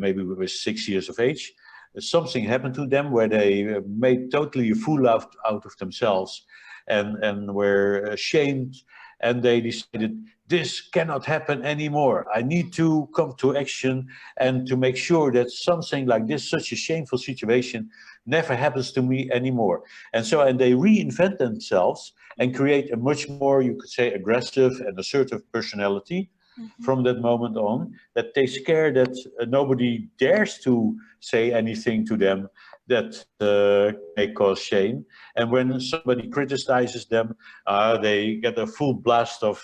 maybe with 6 years of age, something happened to them where they made totally a fool out of themselves and were ashamed, and they decided, this cannot happen anymore. I need to come to action and to make sure that something like this, such a shameful situation, never happens to me anymore. And so, and they reinvent themselves and create a much more, you could say, aggressive and assertive personality from that moment on, that takes care that nobody dares to say anything to them that may cause shame. And when somebody criticizes them, they get a full blast of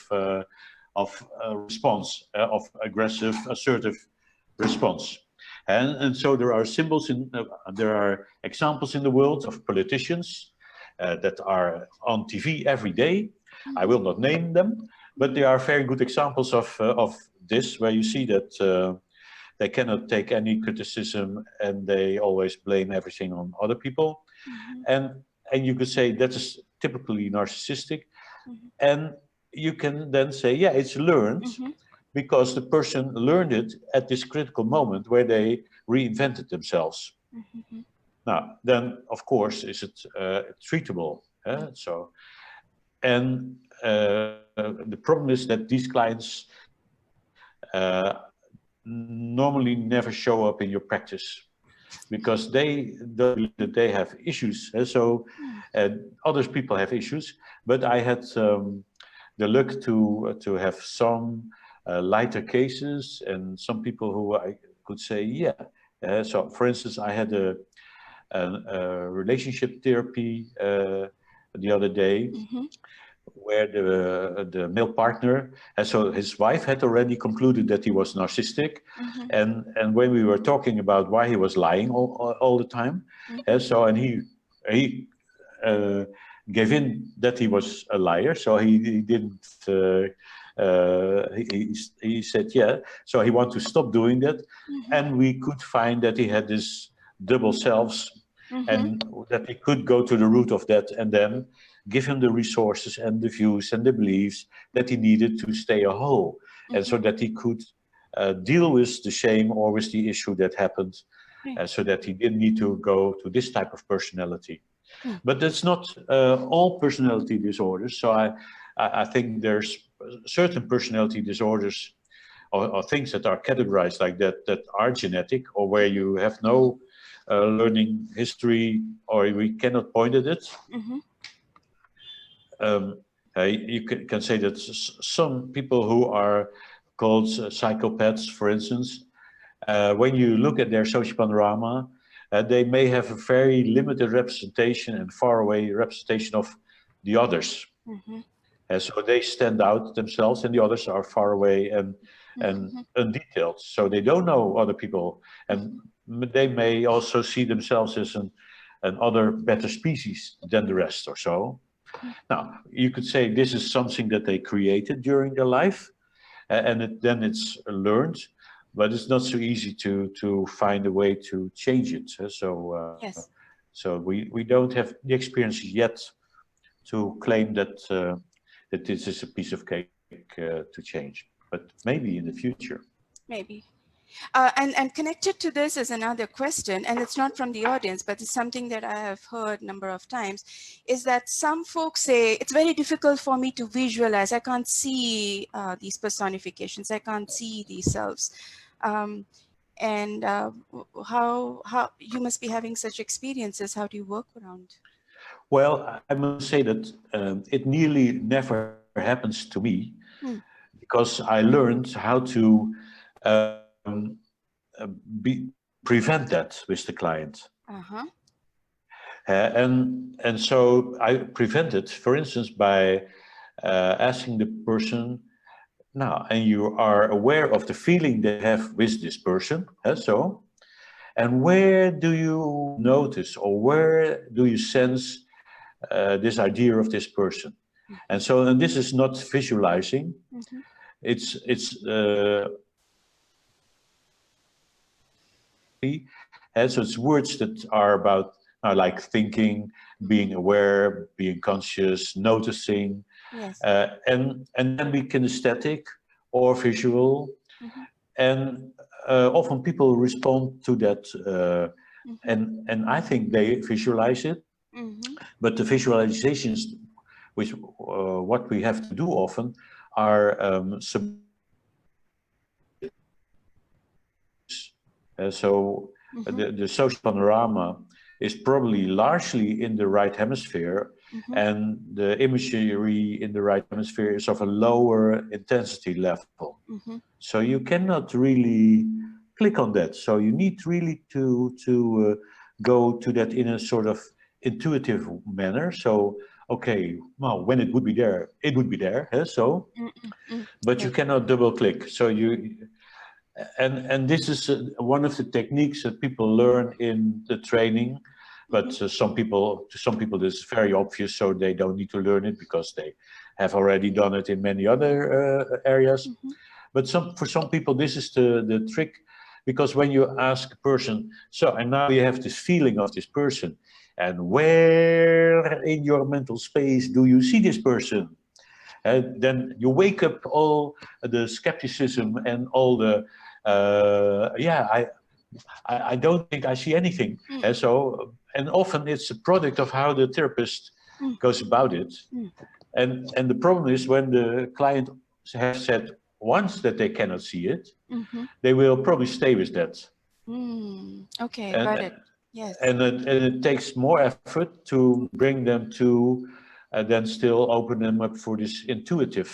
response, of aggressive, assertive response. And so there are symbols there are examples in the world of politicians that are on TV every day. I will not name them, but they are very good examples of this, where you see that they cannot take any criticism and they always blame everything on other people. And you could say that is typically narcissistic. And you can then say, yeah, it's learned because the person learned it at this critical moment where they reinvented themselves. Now, then, of course, is it treatable? So, and the problem is that these clients normally never show up in your practice because they don't believe that they have issues. So other people have issues, but I had the luck to have some lighter cases and some people who I could say, yeah. So, for instance, I had a relationship therapy the other day, where the male partner, and so his wife had already concluded that he was narcissistic, and when we were talking about why he was lying all the time, and so and he gave in that he was a liar, so he didn't. He said yeah, so he wanted to stop doing that, and we could find that he had this double selves, and that he could go to the root of that and then give him the resources and the views and the beliefs that he needed to stay a whole, and so that he could deal with the shame or with the issue that happened, so that he didn't need to go to this type of personality. But that's not all personality disorders. So I think there's certain personality disorders or things that are categorized like that are genetic, or where you have no learning history, or we cannot point at it. You can say that some people who are called psychopaths, for instance, when you look at their social panorama, they may have a very limited representation and far away representation of the others. And so they stand out themselves and the others are far away and undetailed. So they don't know other people, and they may also see themselves as an other better species than the rest or so. Now, you could say this is something that they created during their life, and then it's learned, but it's not so easy to find a way to change it. Yes. So we don't have the experience yet to claim that that this is a piece of cake to change, but maybe in the future. Maybe. And connected to this is another question, and it's not from the audience, but it's something that I have heard a number of times, is that some folks say, it's very difficult for me to visualize. I can't see these personifications. I can't see these selves. And how you must be having such experiences. How do you work around? Well, I must say that it nearly never happens to me Mm. because I learned how to um, prevent that with the client. Uh-huh. And so I prevent it, for instance, by asking the person, now, and you are aware of the feeling they have with this person, so, and where do you notice or where do you sense this idea of this person? And so, and this is not visualizing, Mm-hmm. it's and so it's words that are about like thinking, being aware, being conscious, noticing, Yes. and then we kinesthetic or visual, Mm-hmm. and often people respond to that, Mm-hmm. and I think they visualize it, Mm-hmm. but the visualizations, which what we have to do often, are so Mm-hmm. the social panorama is probably largely in the right hemisphere, Mm-hmm. and the imagery in the right hemisphere is of a lower intensity level. Mm-hmm. So you cannot really click on that. So you need really to go to that in a sort of intuitive manner. So okay, well, when it would be there, it would be there. So, Mm-hmm. but you Yes. cannot double click. So you and this is one of the techniques that people learn in the training. But Mm-hmm. to some people, this is very obvious, so they don't need to learn it because they have already done it in many other areas. Mm-hmm. But for some people, this is the trick, because when you ask a person, so, and now you have this feeling of this person, and where in your mental space do you see this person? And then you wake up all the skepticism and all the, yeah, I don't think I see anything. Mm. And so, and often it's a product of how the therapist Mm. goes about it. Mm. And the problem is when the client has said once that they cannot see it, Mm-hmm. they will probably stay with that. Mm. Okay, got And, it. Yes. and it takes more effort to bring them to, then still open them up for this intuitive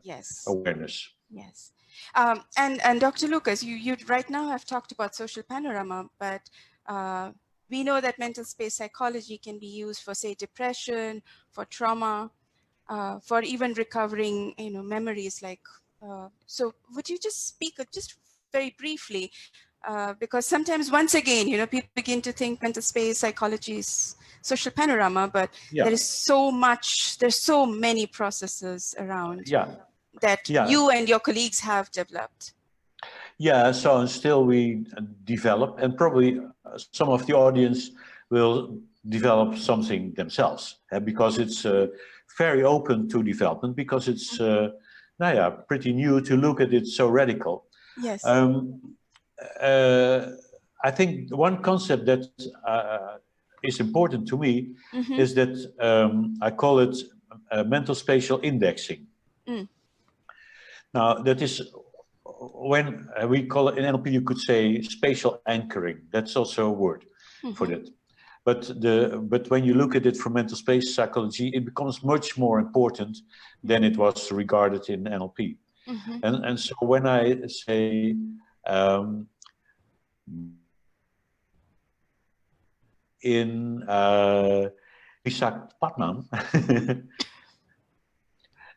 Yes. awareness. Yes. And Dr. Lucas, you right now have talked about social panorama, but we know that mental space psychology can be used for, say, depression, for trauma, for even recovering, memories. Like, so would you just speak just very briefly, because sometimes, once again, people begin to think mental space psychology is social panorama, but Yeah, there is so much, there's so many processes around yeah, that yeah, you and your colleagues have developed. yeah. So still we develop, and probably some of the audience will develop something themselves, because it's very open to development, because it's nou ja, pretty new to look at it so radical. Yes. Um, I think one concept that is important to me Mm-hmm. is that I call it mental spatial indexing. Mm. Now, that is when we call it in NLP, you could say spatial anchoring. That's also a word for Mm-hmm. that. But when you look at it from mental space psychology, it becomes much more important than it was regarded in NLP. Mm-hmm. And so when I say in Visakhapatnam,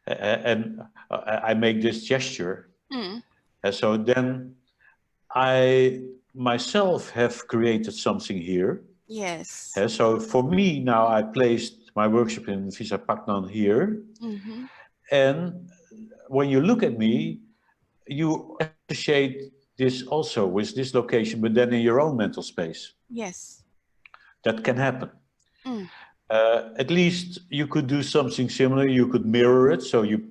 and I make this gesture, Mm. and so then I myself have created something here. Yes. So for me now, I placed my workshop in Visakhapatnam here, Mm-hmm. and when you look at me, you associate this also with this location, but then in your own mental space. Yes. That can happen. Mm. At least you could do something similar. You could mirror it, so you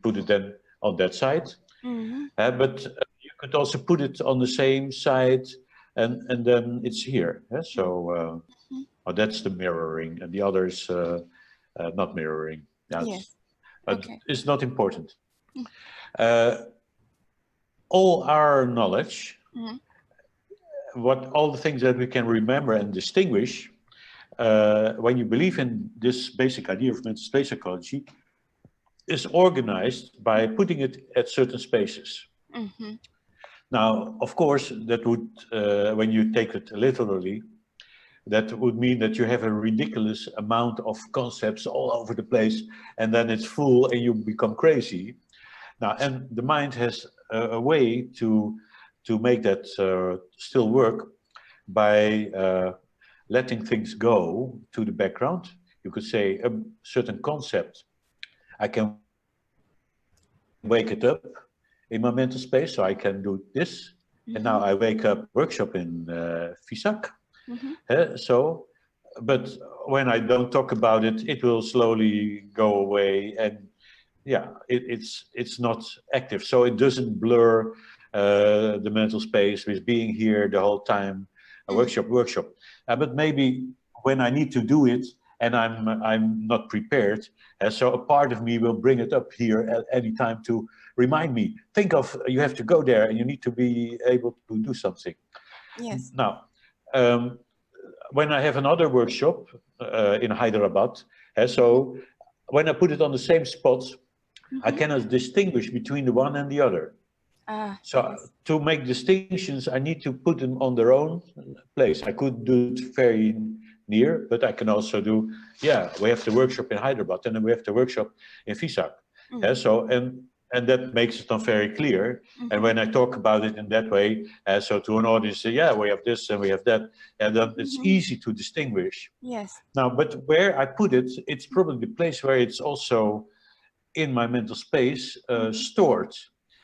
put it then on that side. Mm-hmm. But you could also put it on the same side, and then it's here. So oh, that's the mirroring, and the other is not mirroring. Yes. Okay. It's not important. Mm. All our knowledge, Mm-hmm. all the things that we can remember and distinguish, when you believe in this basic idea of mental space psychology, is organized by putting it at certain spaces. Mm-hmm. Now, of course, that would, when you take it literally, that would mean that you have a ridiculous amount of concepts all over the place, and then it's full and you become crazy. Now, and the mind has a way to make that still work by letting things go to the background. You could say a certain concept, I can wake it up in my mental space, so I can do this. Mm-hmm. And now I wake up workshop in Fisak. Mm-hmm. So, but when I don't talk about it, it will slowly go away, and yeah, it's not active. So it doesn't blur the mental space with being here the whole time, a workshop. But maybe when I need to do it and I'm not prepared, so a part of me will bring it up here at any time to remind me. Think of, you have to go there and you need to be able to do something. Yes. Now, when I have another workshop in Hyderabad, so when I put it on the same spot, I cannot distinguish between the one and the other. So yes. To make distinctions, I need to put them on their own place. I could do it very near, but I can also do, yeah, we have the workshop in Hyderabad and then we have the workshop in Fisak. So, and that makes it not very clear. And when I talk about it in that way, so to an audience, yeah, we have this and we have that, and then it's easy to distinguish. Yes. Now, but where I put it, it's probably the place where it's also in my mental space stored.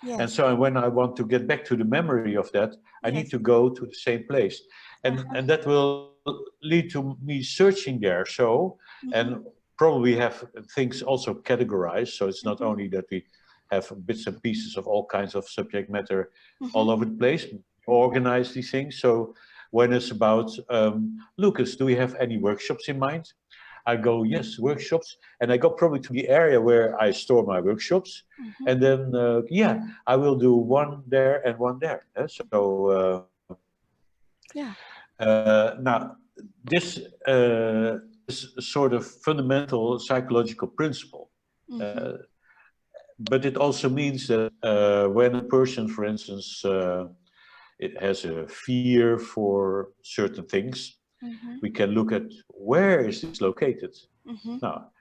Yes. And so when I want to get back to the memory of that, I need to go to the same place. And that will lead to me searching there. So, and probably have things also categorized. So it's not only that we have bits and pieces of all kinds of subject matter all over the place, organize these things. So when it's about, Lucas, do we have any workshops in mind? I go, yes, workshops. And I go probably to the area where I store my workshops. And then, yeah, I will do one there and one there. So, now, this is a sort of fundamental psychological principle. But it also means that when a person, for instance, it has a fear for certain things, we can look at where is this located. Now,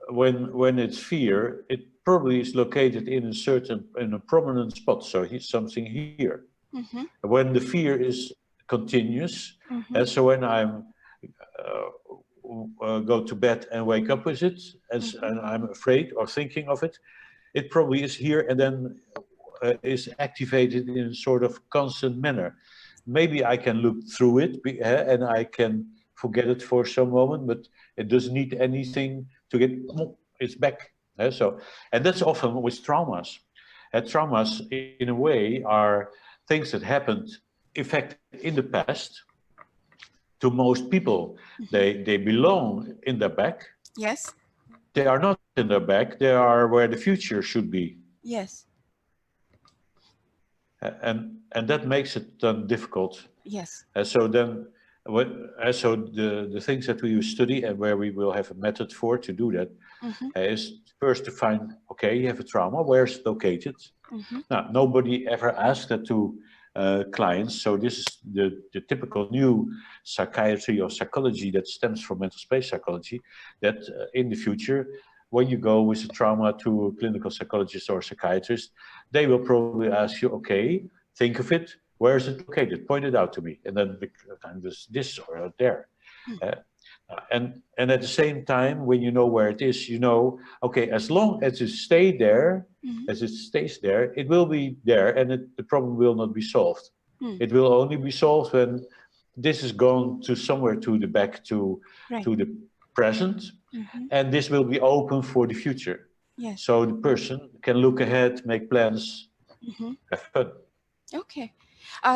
when it's fear, it probably is located in a prominent spot. So something here. When the fear is continuous, and so when I'm go to bed and wake up with it, and I'm afraid or thinking of it, it probably is here and then is activated in a sort of constant manner. Maybe I can look through it and I can forget it for some moment, but it doesn't need anything to get, it's back. So, and that's often with traumas. Traumas, in a way, are things that happened, in fact, in the past. To most people, they belong in their back. Yes. They are not in their back, they are where the future should be. Yes. And that makes it difficult. Yes. So then, so the things that we study and where we will have a method for to do that is first to find, okay, you have a trauma, where is it located? Now, nobody ever asked that to clients, so this is the typical new psychiatry or psychology that stems from mental space psychology, that in the future, when you go with a trauma to a clinical psychologist or psychiatrist, they will probably ask you, okay, think of it, where is it located? Point it out to me. And then this or there. And at the same time, when you know where it is, you know, okay, as long as it stays there, it will be there, and the problem will not be solved. It will only be solved when this is gone to somewhere to the back to the present, and this will be open for the future. Yes. So the person can look ahead, make plans, have fun. Okay.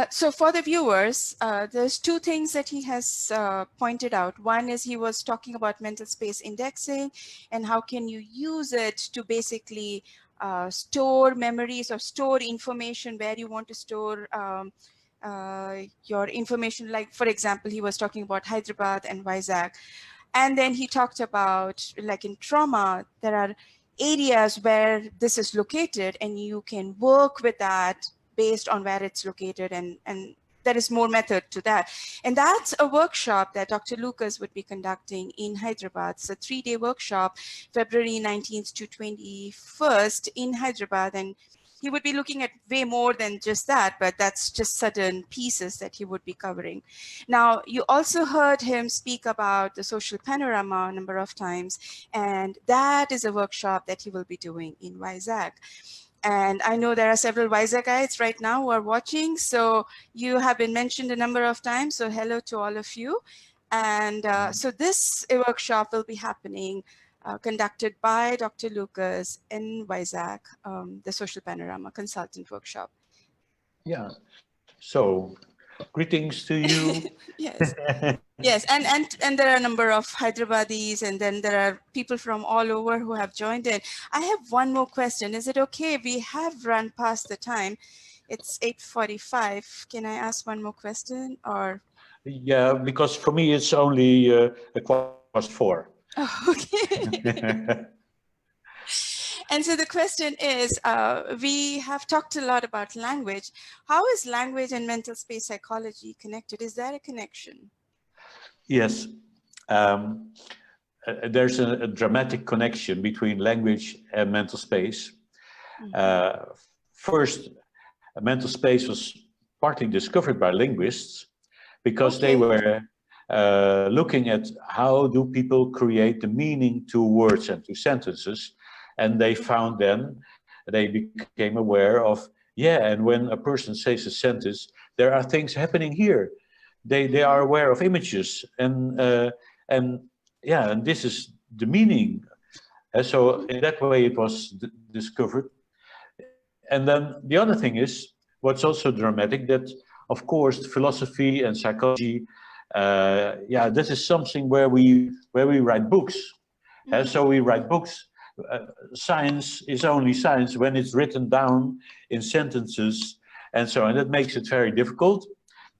So for the viewers, there's two things that he has pointed out. One is he was talking about mental space indexing and how can you use it to basically store memories or store information where you want to store your information, like for example, he was talking about Hyderabad and Vizag. And then he talked about, like in trauma, there are areas where this is located and you can work with that based on where it's located, and there is more method to that. And that's a workshop that Dr. Lucas would be conducting in Hyderabad. It's a 3-day workshop, February 19th to 21st in Hyderabad. And he would be looking at way more than just that, but that's just certain pieces that he would be covering. Now, you also heard him speak about the social panorama a number of times, and that is a workshop that he will be doing in Vizag. And I know there are several Vizagites right now who are watching, so you have been mentioned a number of times, so hello to all of you. And so this workshop will be happening, conducted by Dr. Lucas in Vizag, the Social Panorama Consultant Workshop. Yeah, so greetings to you. Yes. Yes, and there are a number of Hyderabadis, and then there are people from all over who have joined in. I have one more question. Is it okay? We have run past the time. It's 8:45. Can I ask one more question, or? Yeah, because for me it's only 4:15. Oh, okay. And so the question is, we have talked a lot about language. How is language and mental space psychology connected? Is there a connection? Yes, there's a dramatic connection between language and mental space. Mm-hmm. First, mental space was partly discovered by linguists because they were looking at how do people create the meaning to words and to sentences. And they found then, they became aware of, yeah, and when a person says a sentence, there are things happening here. They are aware of images, and yeah, and this is the meaning. And so in that way it was discovered. And then the other thing is, what's also dramatic, that of course philosophy and psychology, yeah, this is something where we write books. And so we write books. Science is only science when it's written down in sentences, and so, and that makes it very difficult.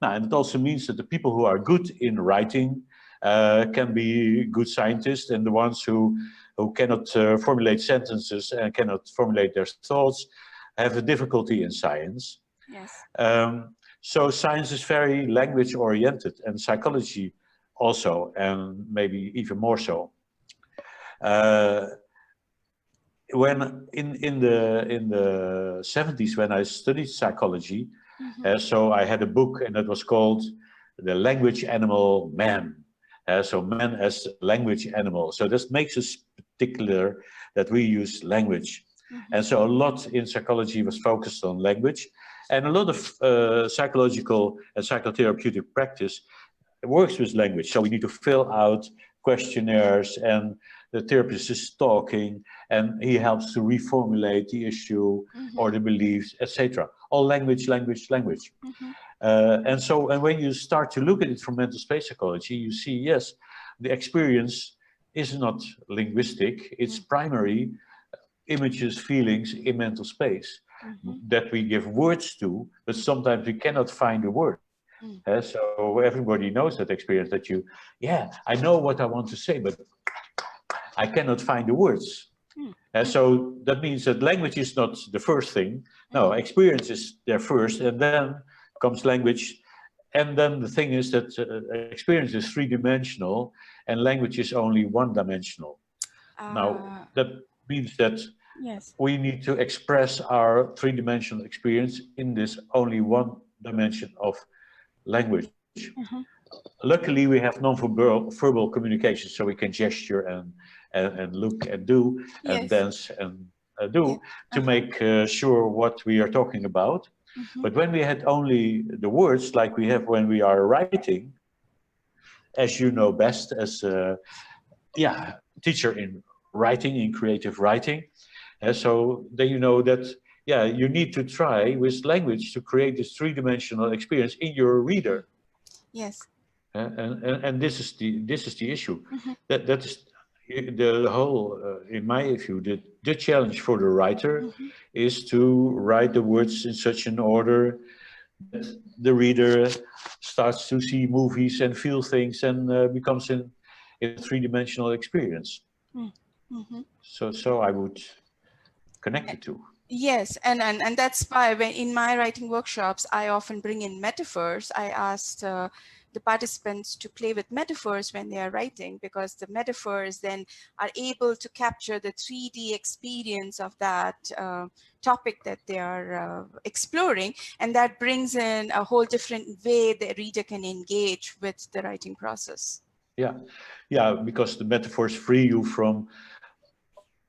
Now, and it also means that the people who are good in writing can be good scientists, and the ones who cannot formulate sentences and cannot formulate their thoughts have a difficulty in science. Yes. So science is very language oriented, and psychology also, and maybe even more so. When in the 70s, when I studied psychology, so I had a book, and it was called The Language Animal Man. So man as language animal. So this makes us particular that we use language. And so a lot in psychology was focused on language, and a lot of psychological and psychotherapeutic practice works with language. So we need to fill out questionnaires, and the therapist is talking, and he helps to reformulate the issue or the beliefs, etc. All language, language, language. And so, and when you start to look at it from mental space psychology, you see, yes, the experience is not linguistic, it's primary images, feelings in mental space that we give words to, but sometimes we cannot find a word. So everybody knows that experience, that you, yeah, I know what I want to say, but I cannot find the words. So that means that language is not the first thing. No, experience is there first, and then comes language. And then the thing is that experience is three-dimensional, and language is only one-dimensional. Now, that means that we need to express our three-dimensional experience in this only one dimension of language. Luckily, we have non-verbal communication, so we can gesture and look and do and dance and do to make sure what we are talking about. But when we had only the words, like we have when we are writing, as you know best as a teacher in writing, in creative writing, so then you know that, yeah, you need to try with language to create this three-dimensional experience in your reader. Yes. And this is the issue. That is the whole, in my view, the challenge for the writer is to write the words in such an order the reader starts to see movies and feel things and becomes in a three-dimensional experience. Mm-hmm. So I would connect the two. Yes, and that's why when in my writing workshops, I often bring in metaphors. I asked the participants to play with metaphors when they are writing, because the metaphors then are able to capture the 3D experience of that topic that they are exploring, and that brings in a whole different way the reader can engage with the writing process. Yeah, because the metaphors free you from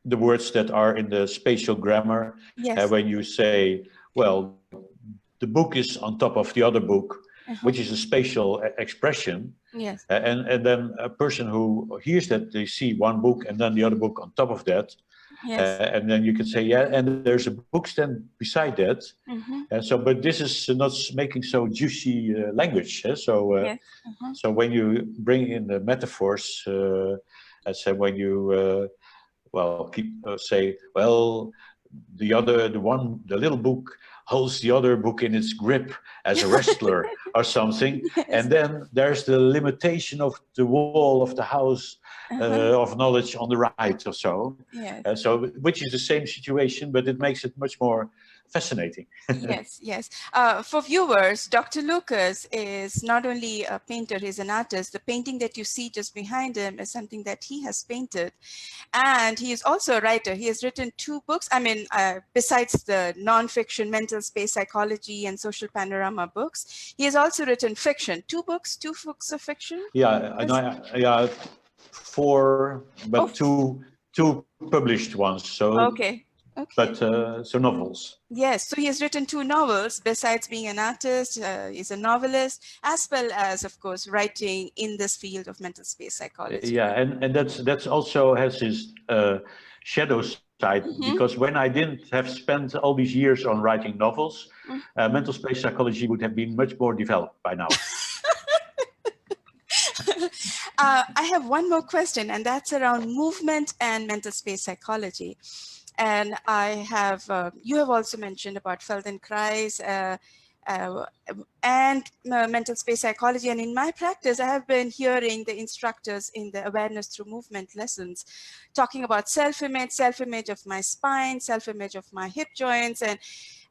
the words that are in the spatial grammar. Yes. When you say, well, the book is on top of the other book, which is a spatial expression. Yes. And then a person who hears that, they see one book and then the other book on top of that. Yes. And then you can say, yeah, and there's a book stand beside that. But this is not making so juicy language. So when you bring in the metaphors, so when you say, well, the little book holds the other book in its grip as a wrestler or something. Yes. And then there's the limitation of the wall of the house of knowledge on the right or so. Yes. Which is the same situation, but it makes it much more fascinating. Yes. For viewers, Dr. Lucas is not only a painter, he's an artist. The painting that you see just behind him is something that he has painted. And he is also a writer. He has written 2 books. I mean, besides the nonfiction, mental space psychology and social panorama books, he has also written fiction. 2 books of fiction? Yeah, 4, but two published ones. So okay. But so novels. Yes, so he has written 2 novels. Besides being an artist, he's a novelist, as well as, of course, writing in this field of mental space psychology. Yeah, and that's also has his shadow side, because when I didn't have spent all these years on writing novels, mental space psychology would have been much more developed by now. I have one more question, and that's around movement and mental space psychology. And I have, you have also mentioned about Feldenkrais and mental space psychology. And in my practice, I have been hearing the instructors in the awareness through movement lessons talking about self-image of my spine, self-image of my hip joints. And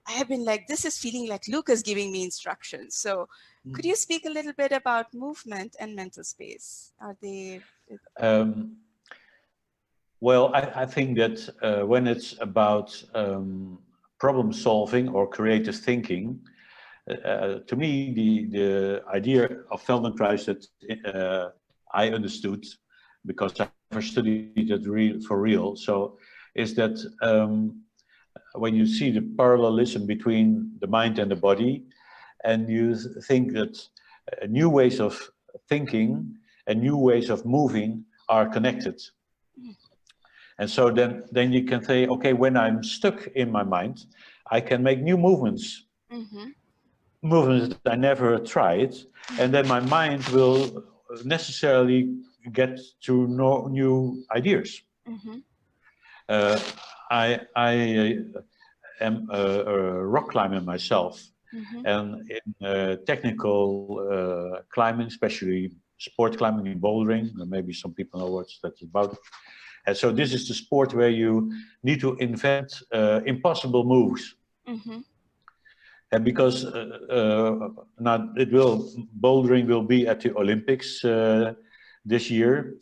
I have been like, this is feeling like Lucas giving me instructions. So could you speak a little bit about movement and mental space? Are they... Well, I think that when it's about problem solving or creative thinking, to me, the idea of Feldenkrais that I understood, because I never studied it for real, so is that when you see the parallelism between the mind and the body, and you think that new ways of thinking and new ways of moving are connected. And so then you can say, okay, when I'm stuck in my mind, I can make new movements, movements that I never tried, and then my mind will necessarily get to new ideas. I am a rock climber myself, and in technical climbing, especially sport climbing and bouldering, maybe some people know what that's about. And so this is the sport where you need to invent impossible moves. And because now bouldering will be at the Olympics this year.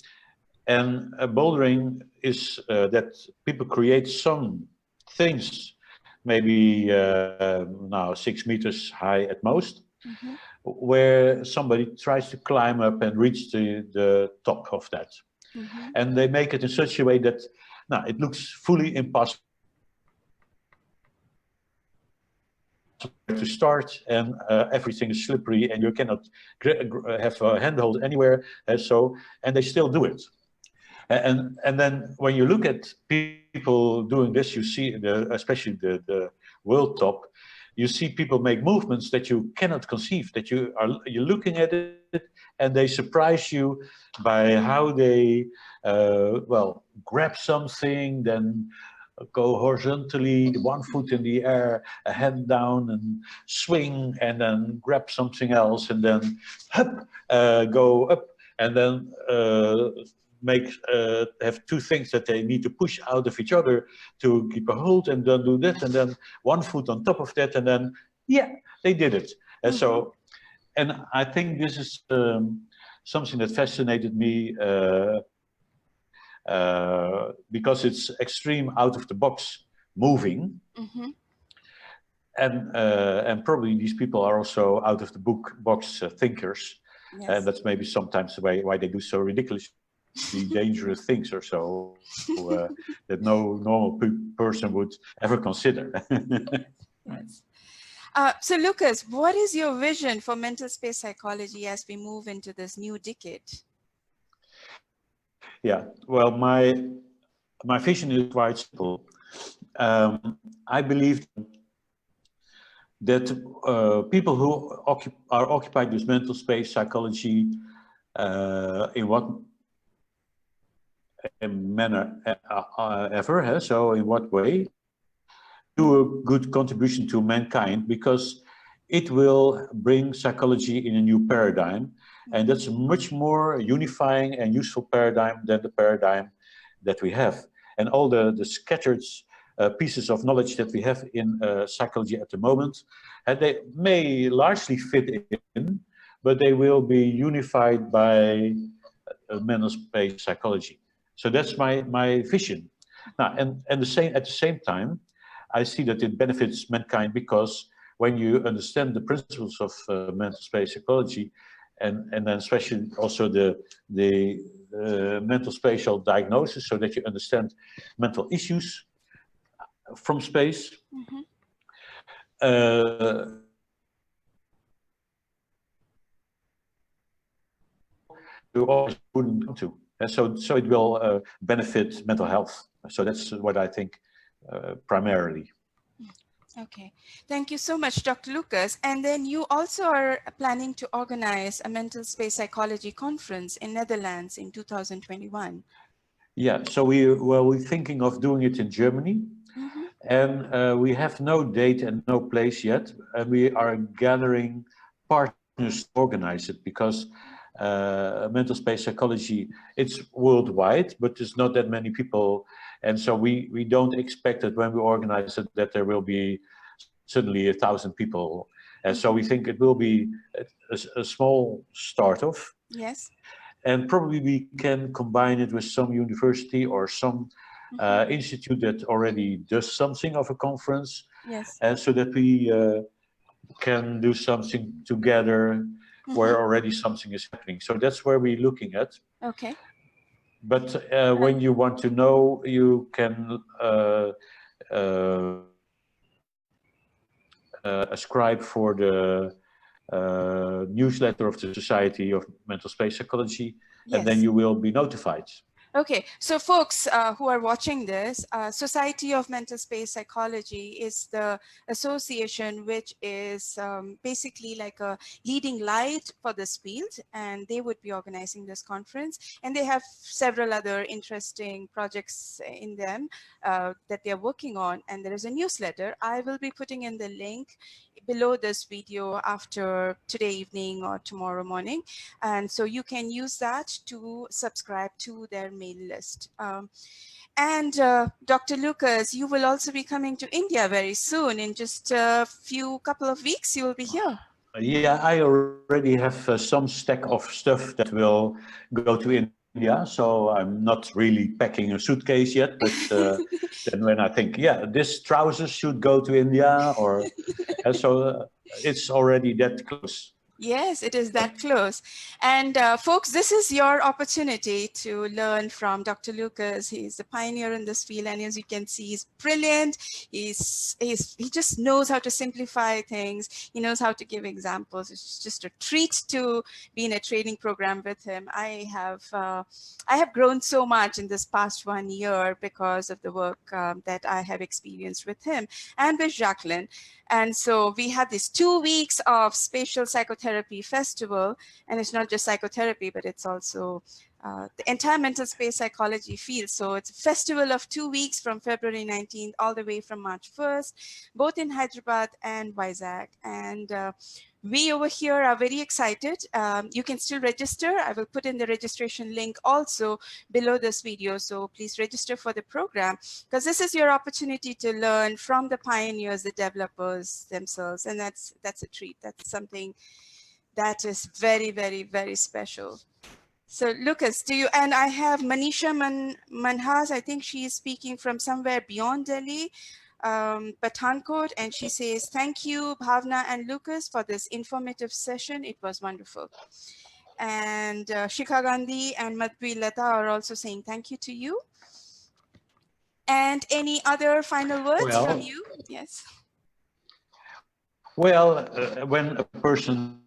And bouldering is that people create some things, maybe now 6 meters high at most, where somebody tries to climb up and reach the top of that. And they make it in such a way that it looks fully impossible to start, and everything is slippery, and you cannot have a handhold anywhere. And they still do it. And then when you look at people doing this, you see, especially the world top, you see people make movements that you cannot conceive, that you're looking at it, and they surprise you by how they grab something, then go horizontally, one foot in the air, a hand down, and swing, and then grab something else, and then hop, go up, and then have two things that they need to push out of each other to keep a hold, and then do that, and then one foot on top of that, and then yeah, they did it. And so, and I think this is something that fascinated me because it's extreme out of the box moving. And probably these people are also out of the box thinkers. Yes. And that's maybe sometimes the way why they do so ridiculously dangerous things or so that no normal person would ever consider. Yes. So Lucas, what is your vision for mental space psychology as we move into this new decade? Yeah, well, my vision is quite simple. I believe that people who are occupied with mental space psychology in what manner ever, so in what way, do a good contribution to mankind, because it will bring psychology in a new paradigm, and that's a much more unifying and useful paradigm than the paradigm that we have. And all the scattered pieces of knowledge that we have in psychology at the moment, and they may largely fit in, but they will be unified by mental space psychology. So that's my vision. Now, and at the same time, I see that it benefits mankind, because when you understand the principles of mental space psychology, and then especially also the mental spatial diagnosis, so that you understand mental issues from space, you always wouldn't come to. And so it will benefit mental health. So that's what I think primarily. Okay, thank you so much, Dr. Lucas. And then you also are planning to organize a mental space psychology conference in Netherlands in 2021. Yeah, so we're thinking of doing it in Germany. And we have no date and no place yet. And we are gathering partners to organize it, because mental space psychology, it's worldwide, but there's not that many people. And so we don't expect that when we organize it that there will be suddenly 1,000 people. And so we think it will be a small start-off. Yes. And probably we can combine it with some university or some institute that already does something of a conference. Yes. So that we can do something together where already something is happening. So that's where we're looking at. Okay. But when you want to know, you can ascribe for the newsletter of the Society of Mental Space Psychology, and then you will be notified. Okay, so folks who are watching this, Society of Mental Space Psychology is the association which is basically like a leading light for this field, and they would be organizing this conference. And they have several other interesting projects in them that they're working on. And there is a newsletter. I will be putting in the link below this video after today evening or tomorrow morning. And so you can use that to subscribe to their mail list. And Dr. Lucas, you will also be coming to India very soon. In just a couple of weeks, you will be here. Yeah, I already have some stack of stuff that will go to India. So I'm not really packing a suitcase yet, but then when I think, yeah, this trousers should go to India, or so it's already that close. Yes, it is that close. And folks, this is your opportunity to learn from Dr. Lucas. He's a pioneer in this field, and as you can see, he's brilliant. He just knows how to simplify things. He knows how to give examples. It's just a treat to be in a training program with him. I have grown so much in this past 1 year because of the work that I have experienced with him and with Jacqueline. And so we had these 2 weeks of spatial psychotherapy Psychotherapy Festival. And it's not just psychotherapy, but it's also the entire mental space psychology field. So it's a festival of 2 weeks from February 19th all the way from March 1st, both in Hyderabad and Vizag. And we over here are very excited. You can still register. I will put in the registration link also below this video. So please register for the program, because this is your opportunity to learn from the pioneers, the developers themselves. And that's a treat. That's something that is very, very, very special. So Lucas, do you, and I have Manisha Manhas, I think she is speaking from somewhere beyond Delhi, Pathankot, and she says, thank you, Bhavana and Lucas, for this informative session. It was wonderful. And Shikha Gandhi and Madhvi Lata are also saying thank you to you. And any other final words from you? Yes. Well, when a person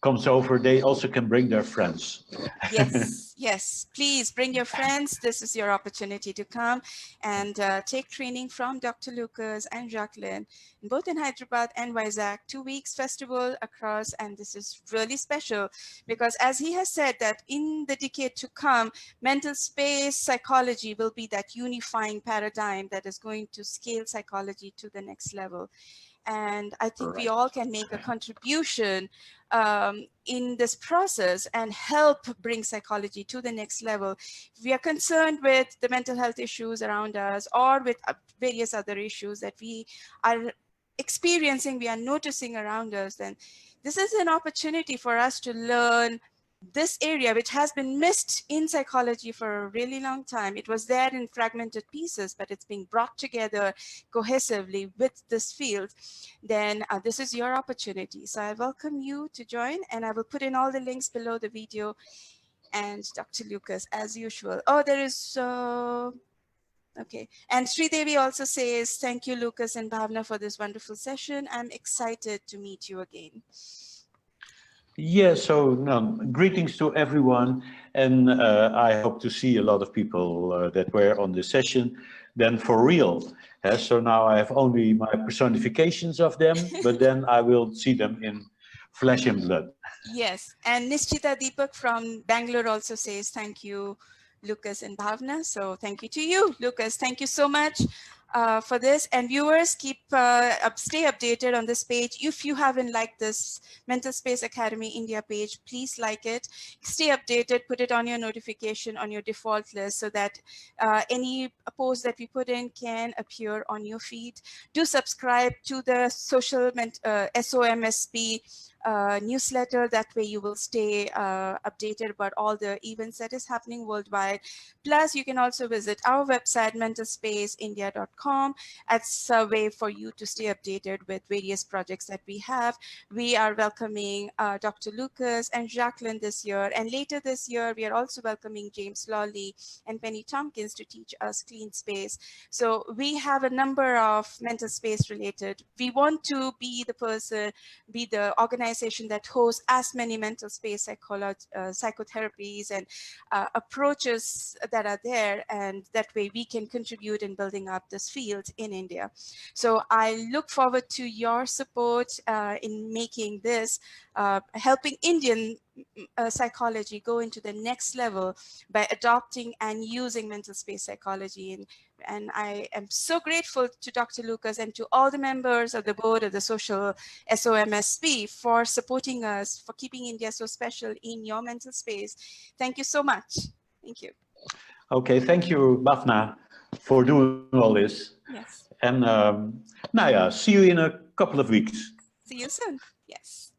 comes over, they also can bring their friends. Yes, yes, please bring your friends. This is your opportunity to come and take training from Dr. Lucas and Jacqueline, both in Hyderabad and Vizag, 2 weeks festival across. And this is really special because, as he has said, that in the decade to come, mental space psychology will be that unifying paradigm that is going to scale psychology to the next level. And I think we all can make a contribution in this process and help bring psychology to the next level. If we are concerned with the mental health issues around us or with various other issues that we are experiencing, we are noticing around us, then this is an opportunity for us to learn this area, which has been missed in psychology for a really long time. It was there in fragmented pieces, but it's being brought together cohesively with this field. Then this is your opportunity. So I welcome you to join, and I will put in all the links below the video. And Dr. Lucas, as usual. Oh, there is, okay. And Sridevi also says, thank you, Lucas and Bhavana, for this wonderful session. I'm excited to meet you again. Yeah, so greetings to everyone, and I hope to see a lot of people that were on the session then for real. So now I have only my personifications of them, but then I will see them in flesh and blood. Yes, and Nischita Deepak from Bangalore also says thank you, Lucas and Bhavana. So thank you to you, Lucas. Thank you so much for this. And viewers, keep stay updated on this page. If you haven't liked this Mental Space Academy India page, please like it. Stay updated, put it on your notification on your default list so that any post that we put in can appear on your feed. Do subscribe to the social SOMSP newsletter. That way you will stay updated about all the events that is happening worldwide. Plus, you can also visit our website, mentalspaceindia.com. That's a way for you to stay updated with various projects that we have. We are welcoming Dr. Lucas and Jacqueline this year. And later this year, we are also welcoming James Lawley and Penny Tompkins to teach us clean space. So we have a number of mental space related. We want to be the person, be the organization that hosts as many mental space psychotherapies and approaches that are there, and that way we can contribute in building up this field in India. So I look forward to your support in making this, helping Indian psychology go into the next level by adopting and using mental space psychology. And I am so grateful to Dr. Lucas and to all the members of the board of the social SOMSP for supporting us, for keeping India so special in your mental space. Thank you so much. Thank you. Okay, thank you, Bhavana, for doing all this. Yes. And see you in a couple of weeks. See you soon. Yes.